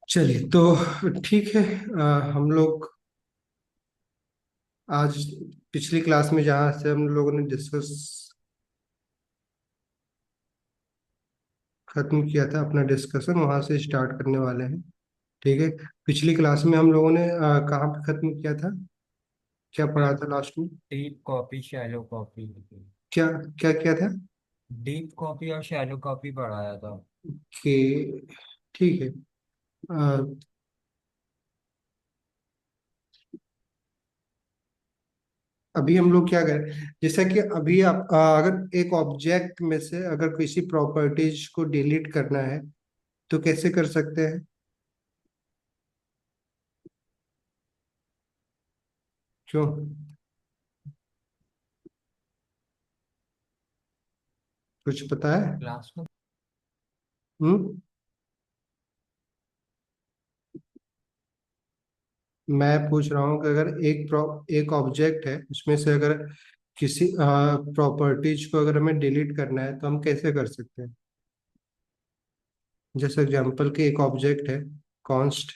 चलिए तो ठीक है। हम लोग आज पिछली क्लास में जहाँ से हम लोगों ने डिस्कस खत्म किया था अपना डिस्कशन, वहाँ से स्टार्ट करने वाले हैं। ठीक है। पिछली क्लास में हम लोगों ने कहाँ पे खत्म किया था? क्या पढ़ा था लास्ट में? Deep copy shallow copy. क्या क्या किया था? डीप कॉपी और शैलो कॉपी पढ़ाया था। कि ठीक है। अ, अभी हम लोग क्या करें? जैसा कि अभी आप अगर एक ऑब्जेक्ट में से अगर किसी प्रॉपर्टीज को डिलीट करना है तो कैसे कर सकते हैं? क्यों? कुछ पता है? क्लास में। हम्म। मैं पूछ रहा हूँ कि अगर एक ऑब्जेक्ट है, उसमें से अगर किसी प्रॉपर्टीज को अगर हमें डिलीट करना है तो हम कैसे कर सकते हैं? जैसे एग्जांपल के एक ऑब्जेक्ट है, कॉन्स्ट,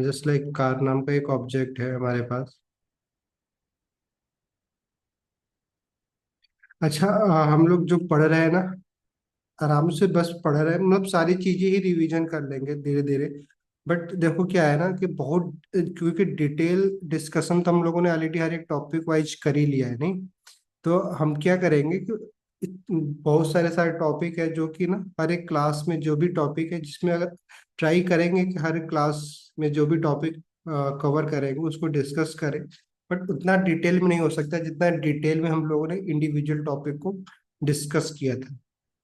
जस्ट लाइक कार नाम का एक ऑब्जेक्ट है हमारे पास। अच्छा, हम लोग जो पढ़ रहे हैं ना, आराम से बस पढ़ रहे हैं, मतलब सारी चीजें ही रिवीजन कर लेंगे धीरे धीरे। बट देखो क्या है ना कि बहुत, क्योंकि डिटेल डिस्कशन तो हम लोगों ने ऑलरेडी हर एक टॉपिक वाइज कर ही लिया है, नहीं? तो हम क्या करेंगे कि बहुत सारे सारे टॉपिक है जो कि ना हर एक क्लास में जो भी टॉपिक है, जिसमें अगर ट्राई करेंगे कि हर क्लास में जो भी टॉपिक कवर करेंगे उसको डिस्कस करें। बट उतना डिटेल में नहीं हो सकता जितना डिटेल में हम लोगों ने इंडिविजुअल टॉपिक को डिस्कस किया था।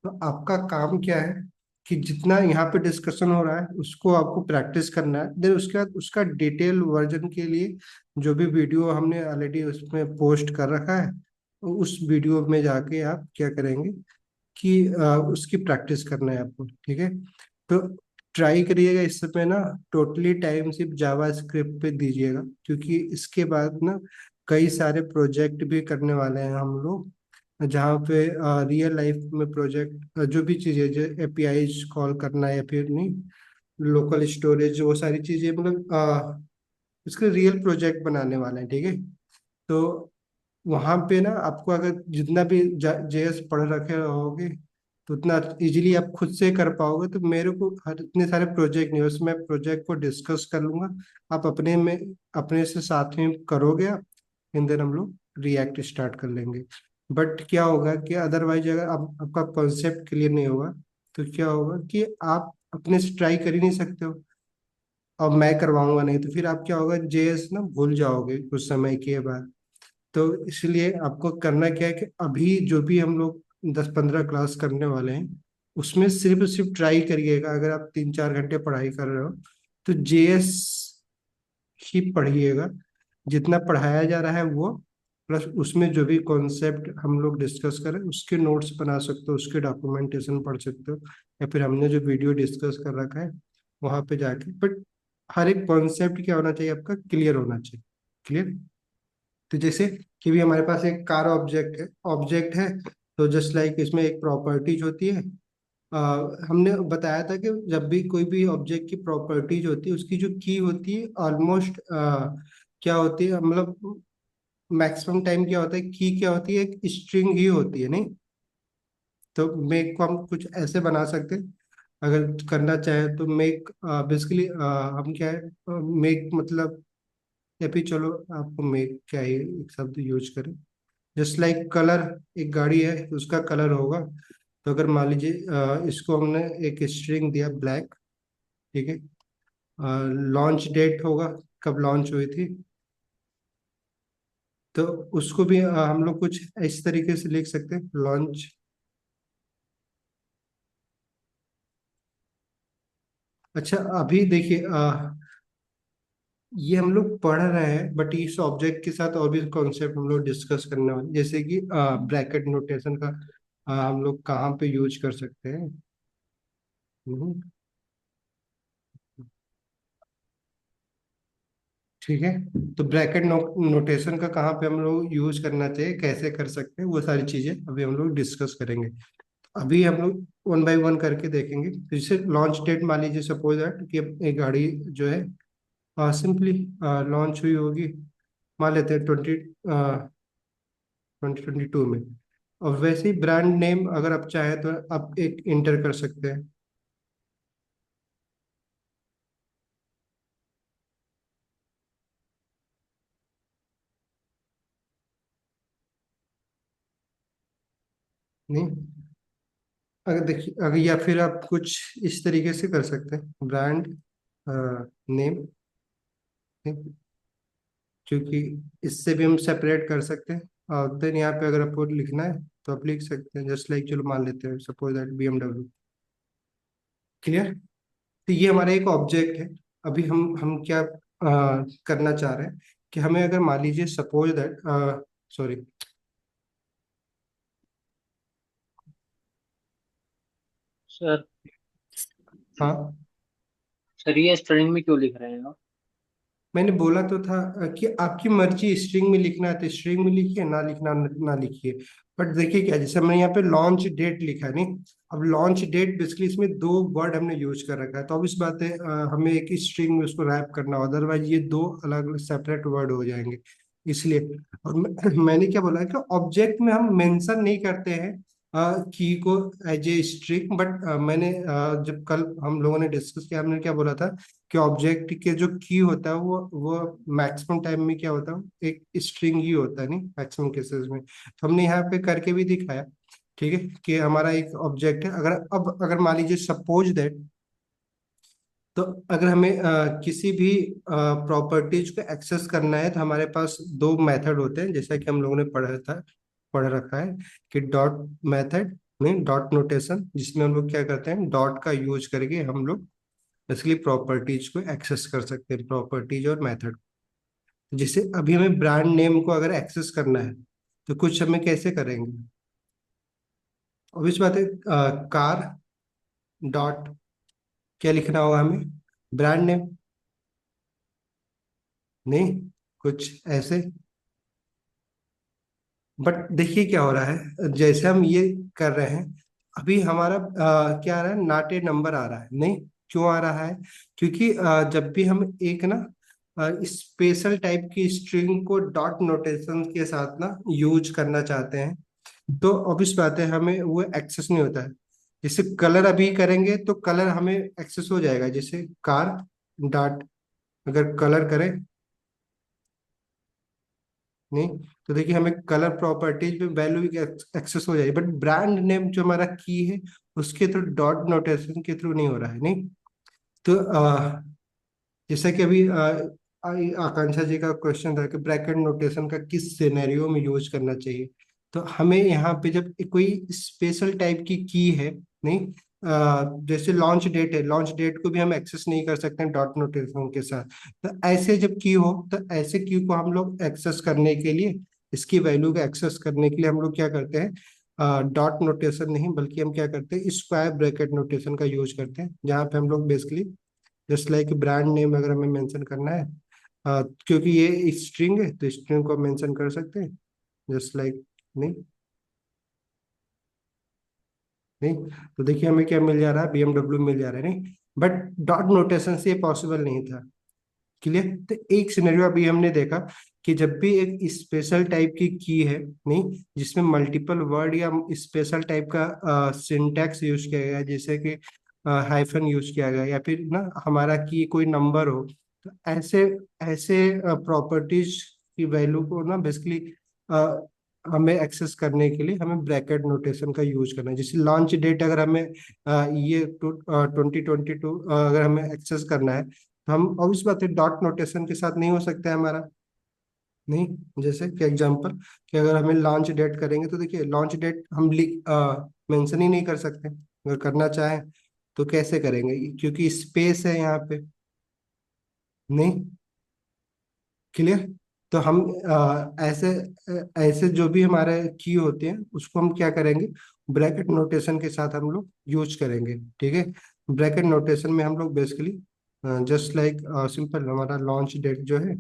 तो आपका काम क्या है कि जितना यहाँ पे डिस्कशन हो रहा है उसको आपको प्रैक्टिस करना है, देन उसके बाद उसका डिटेल वर्जन के लिए जो भी वीडियो हमने ऑलरेडी उसमें पोस्ट कर रखा है, तो उस वीडियो में जाके आप क्या करेंगे कि उसकी प्रैक्टिस करना है आपको। ठीक है। तो ट्राई करिएगा इस समय ना, टोटली टाइम सिर्फ जावा स्क्रिप्ट पे दीजिएगा, क्योंकि इसके बाद ना कई सारे प्रोजेक्ट भी करने वाले हैं हम लोग, जहाँ पे रियल लाइफ में प्रोजेक्ट जो भी चीज़ें जो एपीआई कॉल करना है या फिर नहीं, लोकल स्टोरेज, वो सारी चीज़ें मतलब इसके रियल प्रोजेक्ट बनाने वाले हैं। ठीक है। तो वहां पे ना आपको अगर जितना भी जेएस पढ़ रखे रहोगे तो उतना इजीली आप खुद से कर पाओगे। तो मेरे को हर इतने सारे प्रोजेक्ट नहीं, उसमें प्रोजेक्ट को डिस्कस कर लूंगा, आप अपने में अपने से साथ में करोगे आप, इन देन हम लोग रिएक्ट स्टार्ट कर लेंगे। बट क्या होगा कि अदरवाइज अगर आपका कॉन्सेप्ट क्लियर नहीं होगा तो क्या होगा कि आप अपने से ट्राई कर ही नहीं सकते हो, और मैं करवाऊंगा नहीं तो फिर आप क्या होगा, जेएस ना भूल जाओगे कुछ समय के बाद। तो इसलिए आपको करना क्या है कि अभी जो भी हम लोग 10-15 क्लास करने वाले हैं उसमें सिर्फ सिर्फ ट्राई करिएगा। अगर आप 3-4 घंटे पढ़ाई कर रहे हो तो जेएस ही पढ़िएगा, जितना पढ़ाया जा रहा है वो, प्लस उसमें जो भी कॉन्सेप्ट हम लोग डिस्कस करें उसके नोट्स बना सकते हो, उसके डॉक्यूमेंटेशन पढ़ सकते हो, या फिर हमने जो वीडियो डिस्कस कर रखा है वहां पे जाके। बट हर एक कॉन्सेप्ट क्या होना चाहिए, आपका क्लियर होना चाहिए। क्लियर? तो जैसे कि भी हमारे पास एक कार ऑब्जेक्ट है, तो जस्ट लाइक इसमें एक प्रॉपर्टीज होती है। अ, हमने बताया था कि जब भी कोई भी ऑब्जेक्ट की प्रॉपर्टीज होती है उसकी जो की होती है ऑलमोस्ट क्या होती है, मतलब मैक्सिमम टाइम क्या होता है, की क्या होती है, एक स्ट्रिंग ही होती है, नहीं? तो मेक को हम कुछ ऐसे बना सकते हैं, अगर करना चाहे तो मेक बेसिकली हम क्या है, मेक मतलब, या फिर चलो आपको मेक क्या ही एक शब्द यूज करें, जस्ट लाइक कलर। एक गाड़ी है उसका कलर होगा, तो अगर मान लीजिए इसको हमने एक स्ट्रिंग दिया ब्लैक। ठीक है। लॉन्च डेट होगा, कब लॉन्च हुई थी, तो उसको भी हम लोग कुछ इस तरीके से लिख सकते हैं, लॉन्च। अच्छा, अभी देखिए ये हम लोग पढ़ रहे हैं, बट इस ऑब्जेक्ट के साथ और भी कॉन्सेप्ट हम लोग डिस्कस करने वाले हैं। जैसे कि ब्रैकेट नोटेशन का हम लोग कहाँ पे यूज कर सकते हैं। हम्म, ठीक है। तो ब्रैकेट नोटेशन का कहाँ पे हम लोग यूज करना चाहिए, कैसे कर सकते हैं, वो सारी चीजें अभी हम लोग डिस्कस करेंगे। अभी हम लोग वन बाय वन करके देखेंगे। तो जैसे लॉन्च डेट मान लीजिए, सपोज दैट कि अब एक गाड़ी जो है सिंपली लॉन्च हुई होगी, मान लेते हैं 2022 में। और वैसे ही ब्रांड नेम अगर आप चाहें तो आप एक इंटर कर सकते हैं। नहीं, अगर देखिए, अगर या फिर आप कुछ इस तरीके से कर सकते हैं, ब्रांड नेम, क्योंकि इससे भी हम सेपरेट कर सकते हैं। और देन यहाँ पे अगर आपको लिखना है तो आप लिख सकते हैं, जस्ट लाइक, चलो मान लेते हैं सपोज दैट BMW। क्लियर। तो ये हमारा एक ऑब्जेक्ट है। अभी हम क्या करना चाह रहे हैं कि हमें अगर मान लीजिए सपोज दैट, सॉरी, सर। हाँ, सर ये स्ट्रिंग में क्यों लिख रहे हैं आप? मैंने बोला तो था कि आपकी मर्जी, स्ट्रिंग में लिखना है तो स्ट्रिंग में लिखिए, ना लिखना ना लिखिए। बट देखिए क्या, जैसे मैंने यहाँ पे लॉन्च डेट लिखा है नहीं। अब लॉन्च डेट बेसिकली इसमें दो वर्ड हमने यूज कर रखा है, तो अब इस बात है हमें एक स्ट्रिंग में उसको रैप करना, अदरवाइज ये दो अलग सेपरेट वर्ड हो जाएंगे। इसलिए, और मैंने क्या बोला है कि ऑब्जेक्ट में हम मेंशन नहीं करते हैं की को एज ए स्ट्रिंग। बट मैंने जब कल हम लोगों ने डिस्कस किया, हमने क्या बोला था कि ऑब्जेक्ट के जो की होता है वो मैक्सिमम टाइम में क्या होता है, एक स्ट्रिंग ही होता है नहीं, मैक्सिमम केसेस में। तो हमने यहाँ पे करके भी दिखाया, ठीक है, कि हमारा एक ऑब्जेक्ट है। अगर अब अगर मान लीजिए सपोज दैट, तो अगर हमें किसी भी प्रॉपर्टीज को एक्सेस करना है तो हमारे पास दो मेथड होते हैं, जैसा कि हम लोगों ने पढ़ रखा है कि डॉट मेथड में डॉट नोटेशन, जिसमें हम लोग क्या करते हैं, डॉट का यूज करके हम लोग बेसिकली प्रॉपर्टीज को एक्सेस कर सकते हैं, प्रॉपर्टीज और मेथड। जैसे अभी हमें ब्रांड नेम को अगर एक्सेस करना है तो कुछ हमें कैसे करेंगे। ऑब्वियस बात है, कार डॉट क्या लिखना होगा हमें, ब्रांड नेम, नहीं, कुछ ऐसे। बट देखिए क्या हो रहा है, जैसे हम ये कर रहे हैं, अभी हमारा क्या आ रहा है, नाटे नंबर आ रहा है नहीं। क्यों आ रहा है, क्योंकि जब भी हम एक ना स्पेशल टाइप की स्ट्रिंग को डॉट नोटेशन के साथ ना यूज करना चाहते हैं, तो ऑब्वियस बात है हमें वो एक्सेस नहीं होता है। जैसे कलर अभी करेंगे तो कलर हमें एक्सेस हो जाएगा, जैसे कार डॉट अगर कलर करें, नहीं, तो देखिए हमें कलर प्रॉपर्टीज में वैल्यू भी एक्सेस हो जाएगी। बट ब्रांड नेम जो हमारा की है उसके थ्रू, डॉट नोटेशन के थ्रू नहीं हो रहा है नहीं। तो जैसा कि अभी आकांक्षा जी का क्वेश्चन था कि ब्रैकेट नोटेशन का किस सिनेरियो में यूज करना चाहिए, तो हमें यहाँ पे जब कोई स्पेशल टाइप की है नहीं, जैसे लॉन्च डेट है, लॉन्च डेट को भी हम एक्सेस नहीं कर सकते हैं डॉट नोटेशन के साथ। तो ऐसे जब की हो तो ऐसे की को हम लोग एक्सेस करने के लिए, इसकी वैल्यू को एक्सेस करने के लिए हम लोग क्या करते हैं, डॉट नोटेशन नहीं बल्कि हम क्या करते हैं, स्क्वायर ब्रैकेट नोटेशन का यूज करते हैं, जहाँ पे हम लोग basically just like brand name अगर हमें मेंशन करना है, क्योंकि ये स्ट्रिंग है तो स्ट्रिंग को मेंशन कर सकते हैं, जस्ट लाइक, नहीं, नहीं, तो देखिए हमें क्या मिल जा रहा है, BMW मिल जा रहा है नहीं। बट डॉट नोटेशन से ये पॉसिबल नहीं था। क्लियर। तो एक सिनेरियो अभी हमने देखा कि जब भी एक स्पेशल टाइप की है नहीं, जिसमें मल्टीपल वर्ड या स्पेशल टाइप का सिंटैक्स यूज किया गया है, जैसे कि हाइफन यूज किया गया या फिर ना हमारा की कोई नंबर हो, तो ऐसे ऐसे प्रॉपर्टीज की वैल्यू को ना बेसिकली हमें एक्सेस करने के लिए हमें ब्रैकेट नोटेशन का यूज करना है। जैसे लॉन्च डेट अगर हमें ये 2022 अगर हमें एक्सेस करना है, तो हम ऑब्वियस बात है डॉट नोटेशन के साथ नहीं हो सकता है हमारा, नहीं। जैसे कि एग्जांपल कि अगर हमें लॉन्च डेट करेंगे तो देखिए लॉन्च डेट हम लिख मेंशन ही नहीं कर सकते, अगर करना चाहें तो कैसे करेंगे, क्योंकि स्पेस है यहाँ पे, नहीं। क्लियर। तो हम ऐसे ऐसे जो भी हमारे की होते हैं उसको हम क्या करेंगे, ब्रैकेट नोटेशन के साथ हम लोग यूज करेंगे, ठीक है। ब्रैकेट नोटेशन में हम लोग बेसिकली जस्ट लाइक सिंपल हमारा लॉन्च डेट जो है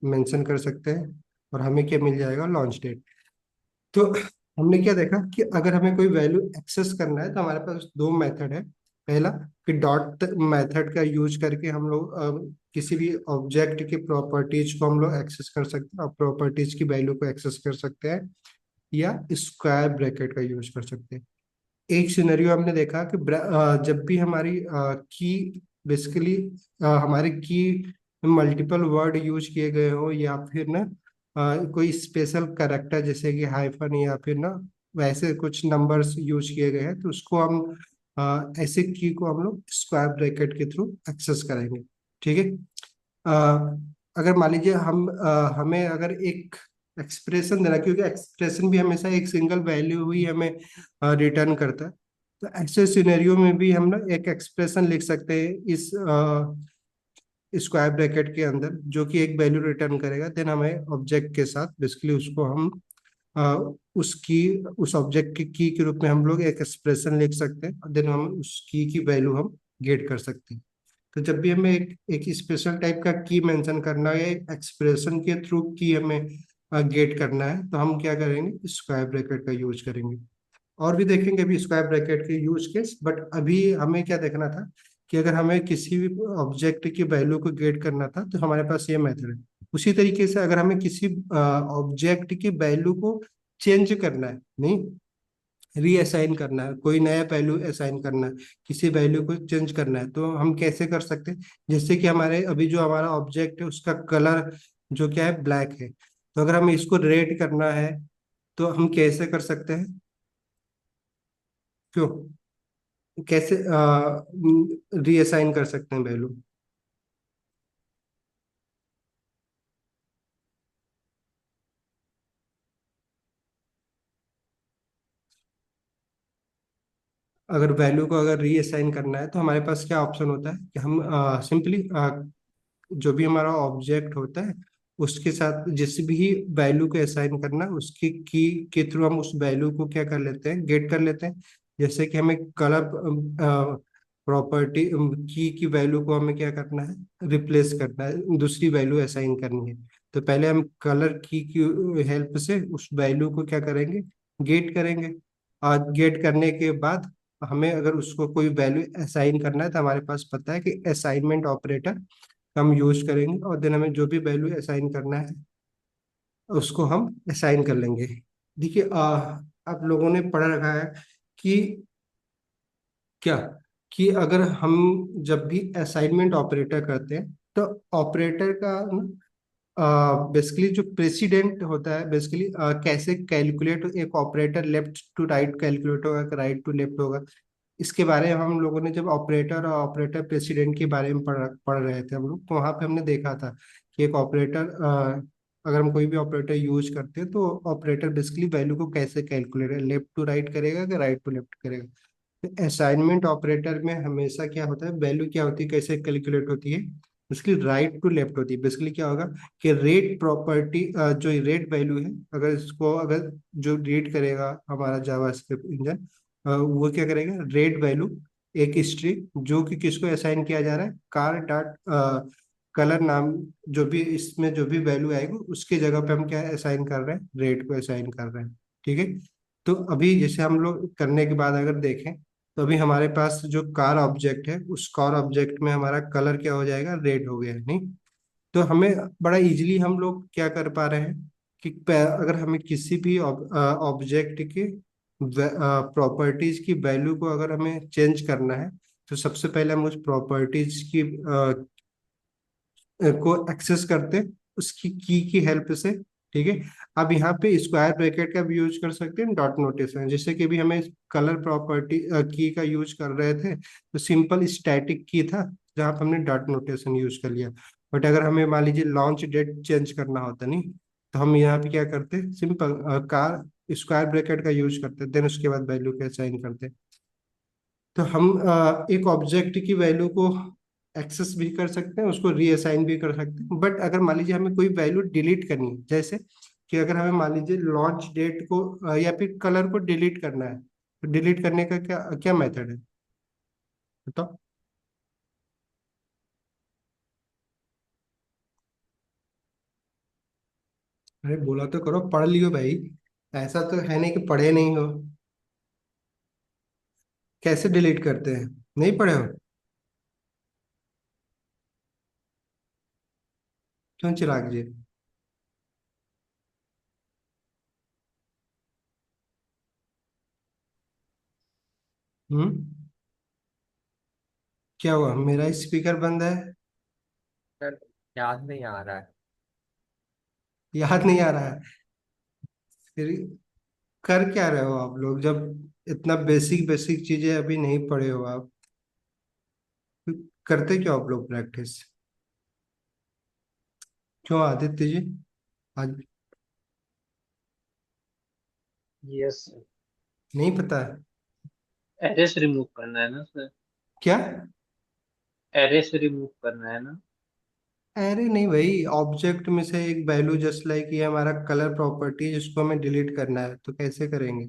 मेंशन कर सकते हैं और हमें क्या मिल जाएगा, लॉन्च डेट। तो हमने क्या देखा कि अगर हमें कोई वैल्यू एक्सेस करना है तो हमारे पास दो मेथड है। पहला कि डॉट मेथड का यूज करके हम लोग किसी भी ऑब्जेक्ट की प्रॉपर्टीज को हम लोग एक्सेस कर सकते हैं और प्रॉपर्टीज की वैल्यू को एक्सेस कर सकते हैं, या स्क्वायर ब्रैकेट का यूज कर सकते हैं। एक सिनेरियो हमने देखा कि जब भी हमारी की बेसिकली हमारे की मल्टीपल वर्ड यूज किए गए हो, या फिर ना कोई स्पेशल करेक्टर जैसे कि हाइफन या फिर ना वैसे कुछ नंबर्स यूज किए गए हैं, तो उसको हम ऐसे की को हम लोग स्क्वायर ब्रैकेट के थ्रू एक्सेस करेंगे। ठीक है। अ, अगर मान लीजिए हमें अगर एक एक्सप्रेशन देना, क्योंकि एक्सप्रेशन भी हमेशा एक सिंगल वैल्यू ही हमें रिटर्न करता है, तो ऐसे सिनेरियो में भी हम ना एक एक्सप्रेशन लिख सकते हैं इस स्क्वायर ब्रैकेट के अंदर, जो कि एक वैल्यू रिटर्न करेगा। देन हमें ऑब्जेक्ट के साथ बेसिकली उसको हम उसकी उस ऑब्जेक्ट की के रूप में हम लोग एक एक्सप्रेशन लिख सकते हैं, और देन हम उस की वैल्यू हम गेट कर सकते हैं। तो जब भी हमें एक स्पेशल टाइप का की मेंशन करना है, एक एक्सप्रेशन के थ्रू की हमें गेट करना है, तो हम क्या करेंगे, स्क्वायर ब्रैकेट का यूज करेंगे। और भी देखेंगे अभी स्क्वायर ब्रैकेट के यूज केस, बट अभी हमें क्या देखना था कि अगर हमें किसी भी ऑब्जेक्ट की वैल्यू को गेट करना था तो हमारे पास ये मेथड है। उसी तरीके से अगर हमें किसी ऑब्जेक्ट की वैल्यू को चेंज करना है, नहीं रीअसाइन करना है, कोई नया वैल्यू असाइन करना है, किसी वैल्यू को चेंज करना है, तो हम कैसे कर सकते हैं। जैसे कि हमारे अभी जो हमारा ऑब्जेक्ट है उसका कलर जो क्या है, ब्लैक है, तो अगर हमें इसको रेड करना है तो हम कैसे कर सकते हैं, क्यों, कैसे रीअसाइन कर सकते हैं वैल्यू। अगर वैल्यू को अगर रीअसाइन करना है तो हमारे पास क्या ऑप्शन होता है कि हम सिंपली जो भी हमारा ऑब्जेक्ट होता है उसके साथ जिस भी वैल्यू को असाइन करना है उसकी की के थ्रू हम उस वैल्यू को क्या कर लेते हैं, गेट कर लेते हैं। जैसे कि हमें कलर प्रॉपर्टी की वैल्यू को हमें क्या करना है, रिप्लेस करना है, दूसरी वैल्यू असाइन करनी है। तो पहले हम कलर की हेल्प से उस वैल्यू को क्या करेंगे, गेट करेंगे। और गेट करने के बाद हमें अगर उसको कोई वैल्यू असाइन करना है तो हमारे पास पता है कि असाइनमेंट ऑपरेटर हम यूज करेंगे, और देन हमें जो भी वैल्यू असाइन करना है उसको हम असाइन कर लेंगे। देखिए आप लोगों ने पढ़ा रखा है कि क्या, कि अगर हम जब भी असाइनमेंट ऑपरेटर करते हैं तो ऑपरेटर का बेसिकली जो प्रेसिडेंट होता है, बेसिकली कैसे कैलकुलेट, एक operator left to right calculate होगा कि राइट टू लेफ्ट होगा, इसके बारे में हम लोगों ने जब ऑपरेटर और ऑपरेटर प्रेसिडेंट के बारे में पढ़ रहे थे हम लोग, तो वहाँ पे हमने देखा था कि एक ऑपरेटर अगर हम कोई भी ऑपरेटर यूज करते हैं तो ऑपरेटर बेसिकली वैल्यू को कैसे कैलकुलेट, लेफ्ट टू राइट करेगा कि राइट टू लेफ्ट करेगा। तो असाइनमेंट ऑपरेटर में हमेशा क्या होता है, वैल्यू क्या होती है, कैसे कैलकुलेट होती है, बेसिकली राइट टू लेफ्ट होती है। बेसिकली क्या होगा कि रेट प्रॉपर्टी जो रेट वैल्यू है, अगर इसको अगर जो रीड करेगा हमारा जावास्क्रिप्ट इंजन, वो क्या करेगा, रेट वैल्यू एक स्ट्रिंग जो कि किसको असाइन किया जा रहा है, कार डॉट कलर नाम, जो भी इसमें जो भी वैल्यू आएगी उसके जगह पे हम क्या असाइन कर रहे हैं, रेट को असाइन कर रहे हैं। ठीक है। तो अभी जैसे हम लोग करने के बाद अगर देखें तो अभी हमारे पास जो कार ऑब्जेक्ट है उस कार ऑब्जेक्ट में हमारा कलर क्या हो जाएगा, रेड हो गया है, नहीं। तो हमें बड़ा इजीली हम लोग क्या कर पा रहे हैं कि अगर हमें किसी भी ऑब्जेक्ट के प्रॉपर्टीज की वैल्यू को अगर हमें चेंज करना है, तो सबसे पहले हम उस प्रॉपर्टीज की को एक्सेस करते हैं उसकी की हेल्प से। ठीक है। अब यहाँ पे स्क्वायर ब्रैकेट का भी यूज कर सकते हैं, डॉट नोटेशन, जैसे कि भी हमें कलर प्रॉपर्टी की का यूज कर रहे थे तो सिंपल स्टैटिक की था जहाँ पे हमने डॉट नोटेशन यूज कर लिया। बट अगर हमें मान लीजिए लॉन्च डेट चेंज करना होता, नहीं, तो हम यहाँ पे क्या करते, सिंपल कार स्क्वायर ब्रैकेट का यूज करते, देन उसके बाद वैल्यू के असाइन करते। तो हम एक ऑब्जेक्ट की वैल्यू को एक्सेस भी कर सकते हैं, उसको रीअसाइन भी कर सकते हैं। बट अगर मान लीजिए हमें कोई वैल्यू डिलीट करनी है, जैसे कि अगर हमें मान लीजिए लॉन्च डेट को या फिर कलर को डिलीट करना है, तो डिलीट करने का क्या क्या मेथड है, बताओ। अरे बोला तो करो, पढ़ लियो भाई। ऐसा तो है नहीं कि पढ़े नहीं हो। कैसे डिलीट करते हैं? नहीं पढ़े हो? क्यों चिराग जी? हम्म। क्या हुआ, मेरा स्पीकर बंद है? सर याद नहीं आ रहा है। याद नहीं आ रहा है? फिर कर क्या रहे हो आप लोग, जब इतना बेसिक बेसिक चीजें अभी नहीं पढ़े हो आप? फिर करते क्यों आप लोग प्रैक्टिस? क्यों आदित्य जी? आज यस। नहीं पता है? एरे से रिमूव करना है ना सर? क्या? एरे से रिमूव करना है ना? अरे नहीं भाई, ऑब्जेक्ट में से एक वैल्यू, जस्ट लाइक ये हमारा कलर प्रॉपर्टी है जिसको हमें डिलीट करना है, तो कैसे करेंगे?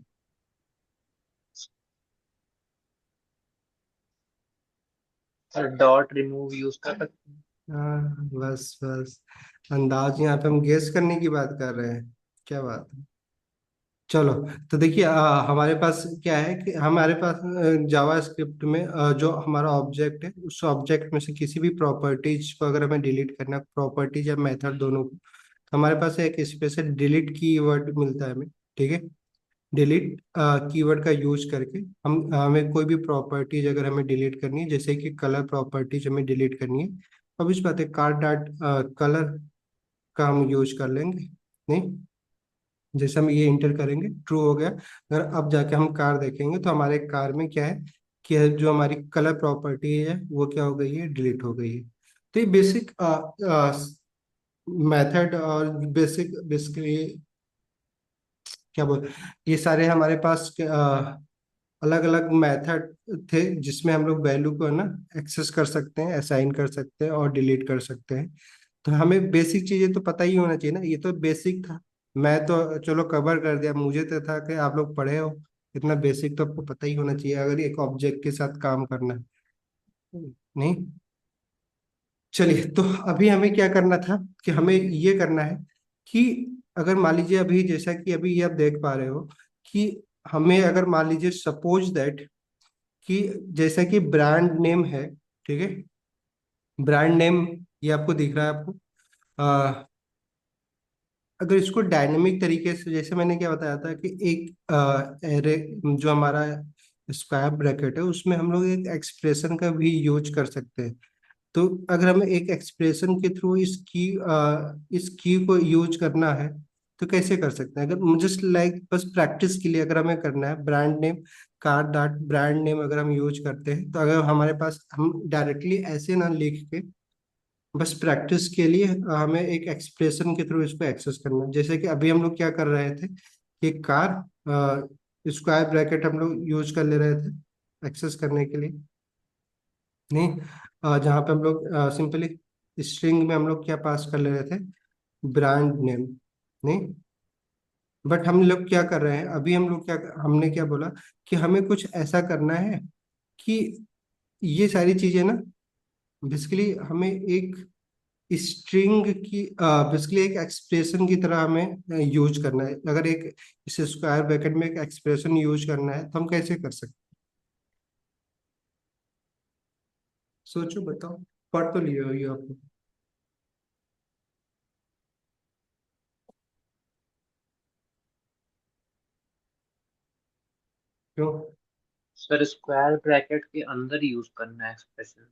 सर डॉट रिमूव यूज कर सकते हैं। हाँ बस बस, अंदाज यहाँ पे हम गेस करने की बात कर रहे हैं। क्या बात है। चलो, तो देखिए हमारे पास क्या है कि हमारे पास जावा स्क्रिप्ट में जो हमारा ऑब्जेक्ट है, उस ऑब्जेक्ट में से किसी भी प्रॉपर्टीज को अगर हमें डिलीट करना, प्रॉपर्टीज या मेथड दोनों को, तो हमारे पास एक स्पेशल डिलीट कीवर्ड मिलता है हमें। ठीक है। डिलीट कीवर्ड का यूज करके हम हमें कोई भी प्रॉपर्टीज अगर हमें डिलीट करनी है, जैसे कि कलर प्रॉपर्टीज हमें डिलीट करनी है, अब इस बात है कार डॉट कलर का हम यूज कर लेंगे। नहीं, जैसे हम ये इंटर करेंगे ट्रू हो गया, अगर अब जाके हम कार देखेंगे तो हमारे कार में क्या है कि जो हमारी कलर प्रॉपर्टी है वो क्या हो गई है, डिलीट हो गई है। तो ये बेसिक मेथड और बेसिक बेसिकली क्या बोल, ये सारे हमारे पास अलग अलग मेथड थे जिसमें हम लोग वैल्यू को है ना एक्सेस कर सकते हैं, असाइन कर सकते हैं और डिलीट कर सकते हैं। तो हमें बेसिक चीजें तो पता ही होना चाहिए ना, ये तो बेसिक था। मैं तो चलो कवर कर दिया, मुझे तो था कि आप लोग पढ़े हो, इतना बेसिक तो आपको पता ही होना चाहिए अगर एक ऑब्जेक्ट के साथ काम करना है। नहीं, चलिए, तो अभी हमें क्या करना था कि हमें ये करना है कि अगर मान लीजिए अभी जैसा कि अभी ये आप देख पा रहे हो कि हमें अगर मान लीजिए सपोज दैट कि जैसा कि ब्रांड नेम है, ठीक है, ब्रांड नेम ये आपको दिख रहा है आपको, अगर इसको डायनेमिक तरीके से, जैसे मैंने क्या बताया था कि एक एरे जो हमारा स्क्वायर ब्रैकेट है उसमें हम लोग एक एक्सप्रेशन का भी यूज कर सकते हैं। तो अगर हमें एक एक्सप्रेशन के थ्रू इस की को यूज करना है तो कैसे कर सकते हैं? अगर जस्ट लाइक बस प्रैक्टिस के लिए अगर हमें करना है, brand name, car dot brand name अगर हम यूज करते हैं, तो अगर हमारे पास हम डायरेक्टली ऐसे ना लिख के, बस प्रैक्टिस के लिए हमें एक एक्सप्रेशन के थ्रू इसको एक्सेस करना है। जैसे कि अभी हम लोग क्या कर रहे थे कि कार स्क्वायर ब्रैकेट हम लोग यूज कर ले रहे थे एक्सेस करने के लिए। नहीं, जहाँ पे हम लोग सिंपली स्ट्रिंग में हम लोग क्या पास कर ले रहे थे, ब्रांड नेम। नहीं, बट हम लोग क्या कर रहे हैं अभी, हम लोग क्या, हमने क्या बोला कि हमें कुछ ऐसा करना है कि ये सारी चीजें ना बेसिकली हमें एक स्ट्रिंग की, बेसिकली एक एक्सप्रेशन की तरह हमें यूज करना है। अगर एक इस स्क्वायर ब्रैकेट में एक एक्सप्रेशन यूज करना है तो हम कैसे कर सकते हैं? सोचो, बताओ। पढ़ तो लिए हो ये आपको? क्यों? सर स्क्वायर ब्रैकेट के अंदर यूज करना है एक्सप्रेशन?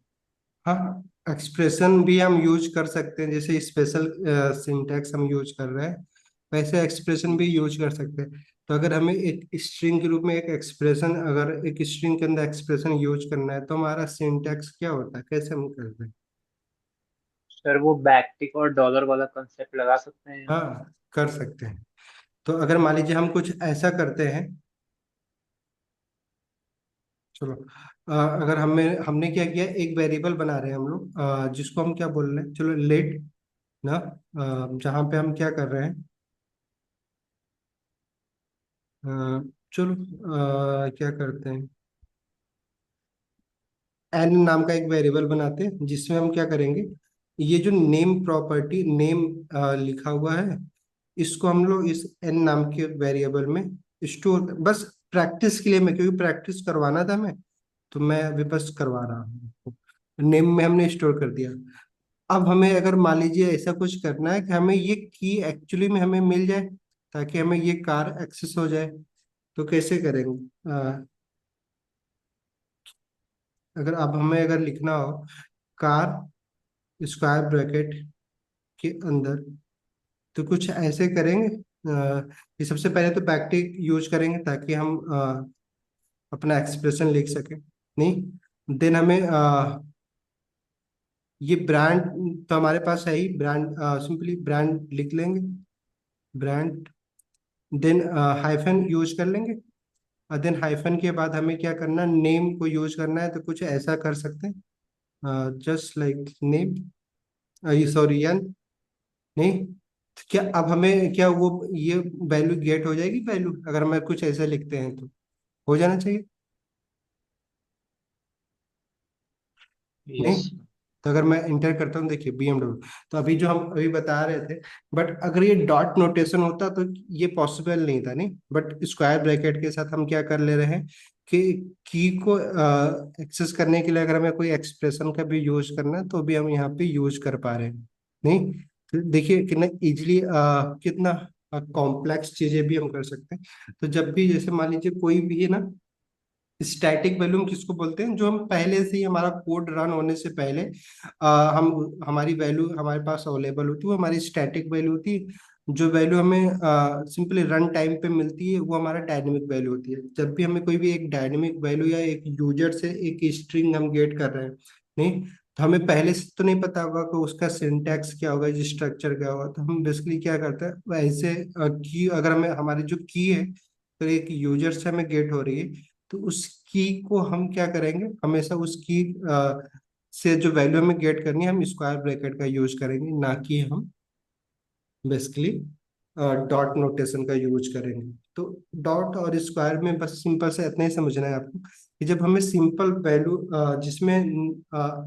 हाँ, एक्सप्रेशन भी हम यूज कर सकते हैं, जैसे स्पेशल सिंटैक्स हम यूज कर रहे हैं वैसे एक्सप्रेशन भी यूज कर सकते हैं। तो अगर हमें एक स्ट्रिंग के रूप में एक एक्सप्रेशन, अगर एक स्ट्रिंग के अंदर एक्सप्रेशन यूज करना है तो हमारा सिंटैक्स क्या होता है, कैसे हम करते हैं? सर वो बैकटिक और डॉलर वाला कंसेप्ट लगा सकते हैं यहाँ पे? हाँ, कर सकते हैं। तो अगर मान लीजिए हम कुछ ऐसा करते हैं, चलो, अगर हमें हमने क्या किया, एक वेरिएबल बना रहे हैं हम लोग, जिसको हम क्या बोल रहे हैं, चलो लेट ना, जहाँ पे हम क्या कर रहे हैं, अ, चलो क्या करते हैं, एन नाम का एक वेरिएबल बनाते हैं जिसमें हम क्या करेंगे, ये जो नेम प्रॉपर्टी नेम लिखा हुआ है, इसको हम लोग इस n नाम के वेरिएबल में स्टोर, बस प्रैक्टिस के लिए, मैं क्योंकि प्रैक्टिस करवाना था मैं, तो मैं अभी बस करवा रहा हूँ। नेम में हमने स्टोर कर दिया। अब हमें अगर मान लीजिए ऐसा कुछ करना है कि हमें ये की एक्चुअली में हमें मिल जाए, ताकि हमें ये कार एक्सेस हो जाए, तो कैसे करेंगे? अगर अब हमें अगर लिखना हो कार स्क्वायर ब्रैकेट के अंदर, तो कुछ ऐसे करेंगे कि सबसे पहले तो बैकटिक यूज करेंगे ताकि हम अपना एक्सप्रेशन लिख सकें। नहीं, देन हमें ये ब्रांड तो हमारे पास है ही, ब्रांड सिंपली ब्रांड लिख लेंगे, ब्रांड। देन हाइफन यूज कर लेंगे, और देन हाइफन के बाद हमें क्या करना, नेम को यूज करना है, तो कुछ ऐसा कर सकते हैं, जस्ट लाइक नेम, सॉरी यान, नहीं, तो क्या अब हमें क्या वो ये वैल्यू गेट हो जाएगी, वैल्यू अगर हम कुछ ऐसा लिखते हैं तो हो जाना चाहिए, यस। नहीं? तो अगर मैं इंटर करता हूँ, देखिए BMW, तो अभी जो हम अभी बता रहे थे, बट अगर ये डॉट नोटेशन होता तो ये पॉसिबल नहीं था, नहीं, बट स्क्वायर ब्रैकेट के साथ हम क्या कर ले रहे हैं कि की को एक्सेस करने के लिए अगर हमें कोई एक्सप्रेशन का भी यूज करना है तो भी हम यहाँ पे यूज कर पा रहे हैं, नहीं? तो देखिए कितना इजिली, कितना कॉम्प्लेक्स चीजें भी हम कर सकते हैं। तो जब भी जैसे मान लीजिए कोई भी है ना, स्टैटिक वैल्यू हम किसको बोलते हैं, जो हम पहले से ही हमारा कोड रन होने से पहले हम हमारी वैल्यू हमारे पास अवेलेबल होती है, वो हमारी स्टैटिक वैल्यू होती है। जो वैल्यू हमें सिंपली रन टाइम पे मिलती है वो हमारा डायनेमिक वैल्यू होती है। जब भी हमें कोई भी एक डायनेमिक वैल्यू या एक यूजर से एक स्ट्रिंग हम गेट कर रहे हैं, नहीं, तो हमें पहले से तो नहीं पता होगा कि उसका सिंटैक्स क्या होगा, स्ट्रक्चर क्या होगा, तो हम बेसिकली क्या करते हैं वैसे की, अगर हमें हमारी जो की है तो एक यूजर से हमें गेट हो रही है, तो उस की को हम क्या करेंगे, हमेशा उस की से जो वैल्यू हमें गेट करनी है हम स्क्वायर ब्रैकेट का यूज करेंगे, ना कि हम बेसिकली डॉट नोटेशन का यूज करेंगे। तो डॉट और स्क्वायर में बस सिंपल से इतना ही समझना है आपको कि जब हमें सिंपल वैल्यू जिसमें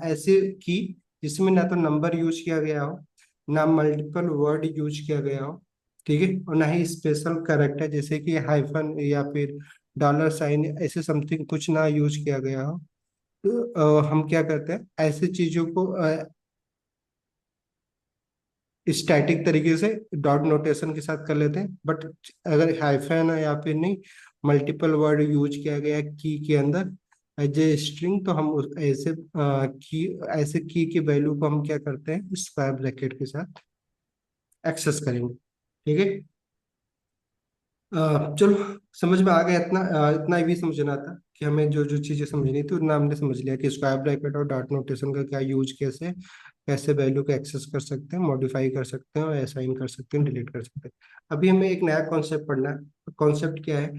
ऐसे की जिसमें ना तो नंबर यूज किया गया हो, ना मल्टीपल वर्ड यूज किया गया हो, ठीक है, और ना ही स्पेशल कैरेक्टर जैसे कि हाइफन या फिर डॉलर साइन, ऐसे समथिंग कुछ ना यूज किया गया हो, तो हम क्या करते हैं ऐसे चीजों को स्टैटिक तरीके से डॉट नोटेशन के साथ कर लेते हैं। बट अगर हाइफन है या फिर नहीं, मल्टीपल वर्ड यूज किया गया की के अंदर एज ए स्ट्रिंग, तो हम उस की ऐसे की वैल्यू को हम क्या करते हैं स्क्वायर ब्रैकेट के साथ एक्सेस करेंगे, ठीक है? चलो, समझ में आ गया इतना, इतना ही भी समझना था कि हमें जो जो चीजें समझनी थी उतना हमने समझ लिया कि स्क्वायर ब्रैकेट और डॉट नोटेशन का क्या यूज, कैसे कैसे वैल्यू को एक्सेस कर सकते हैं, मॉडिफाई कर सकते हैं, और असाइन कर सकते हैं, डिलीट कर सकते हैं। अभी हमें एक नया कॉन्सेप्ट पढ़ना है। कॉन्सेप्ट क्या है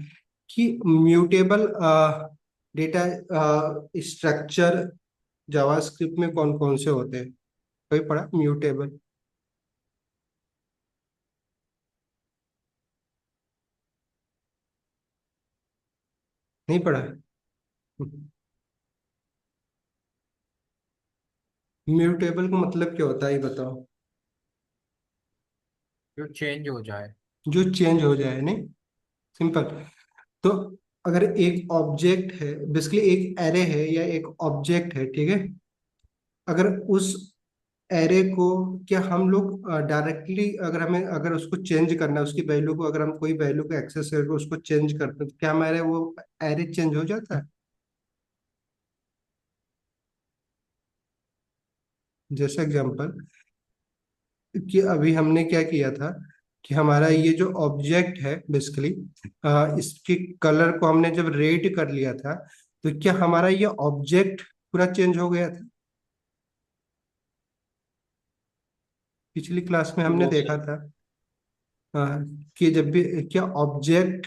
कि म्यूटेबल डेटा स्ट्रक्चर जावास्क्रिप्ट में कौन कौन से होते हैं? कोई पढ़ा म्यूटेबल? नहीं पढ़ा? म्यूटेबल का मतलब क्या होता है ये बताओ। जो चेंज हो जाए। जो चेंज हो जाए, नहीं, सिंपल। तो अगर एक ऑब्जेक्ट है, बेसिकली एक एरे है या एक ऑब्जेक्ट है, ठीक है, अगर उस एरे को क्या हम लोग डायरेक्टली, अगर हमें अगर उसको चेंज करना है, उसकी वैल्यू को अगर हम कोई वैल्यू को एक्सेस करके उसको चेंज करते हैं, तो क्या हमारे वो एरे चेंज हो जाता है? जैसे एग्जांपल कि अभी हमने क्या किया था कि हमारा ये जो ऑब्जेक्ट है बेसिकली, इसके कलर को हमने जब रेड कर लिया था, तो क्या हमारा ये ऑब्जेक्ट पूरा चेंज हो गया था? पिछली क्लास में हमने यस देखा सर। था कि जब भी क्या ऑब्जेक्ट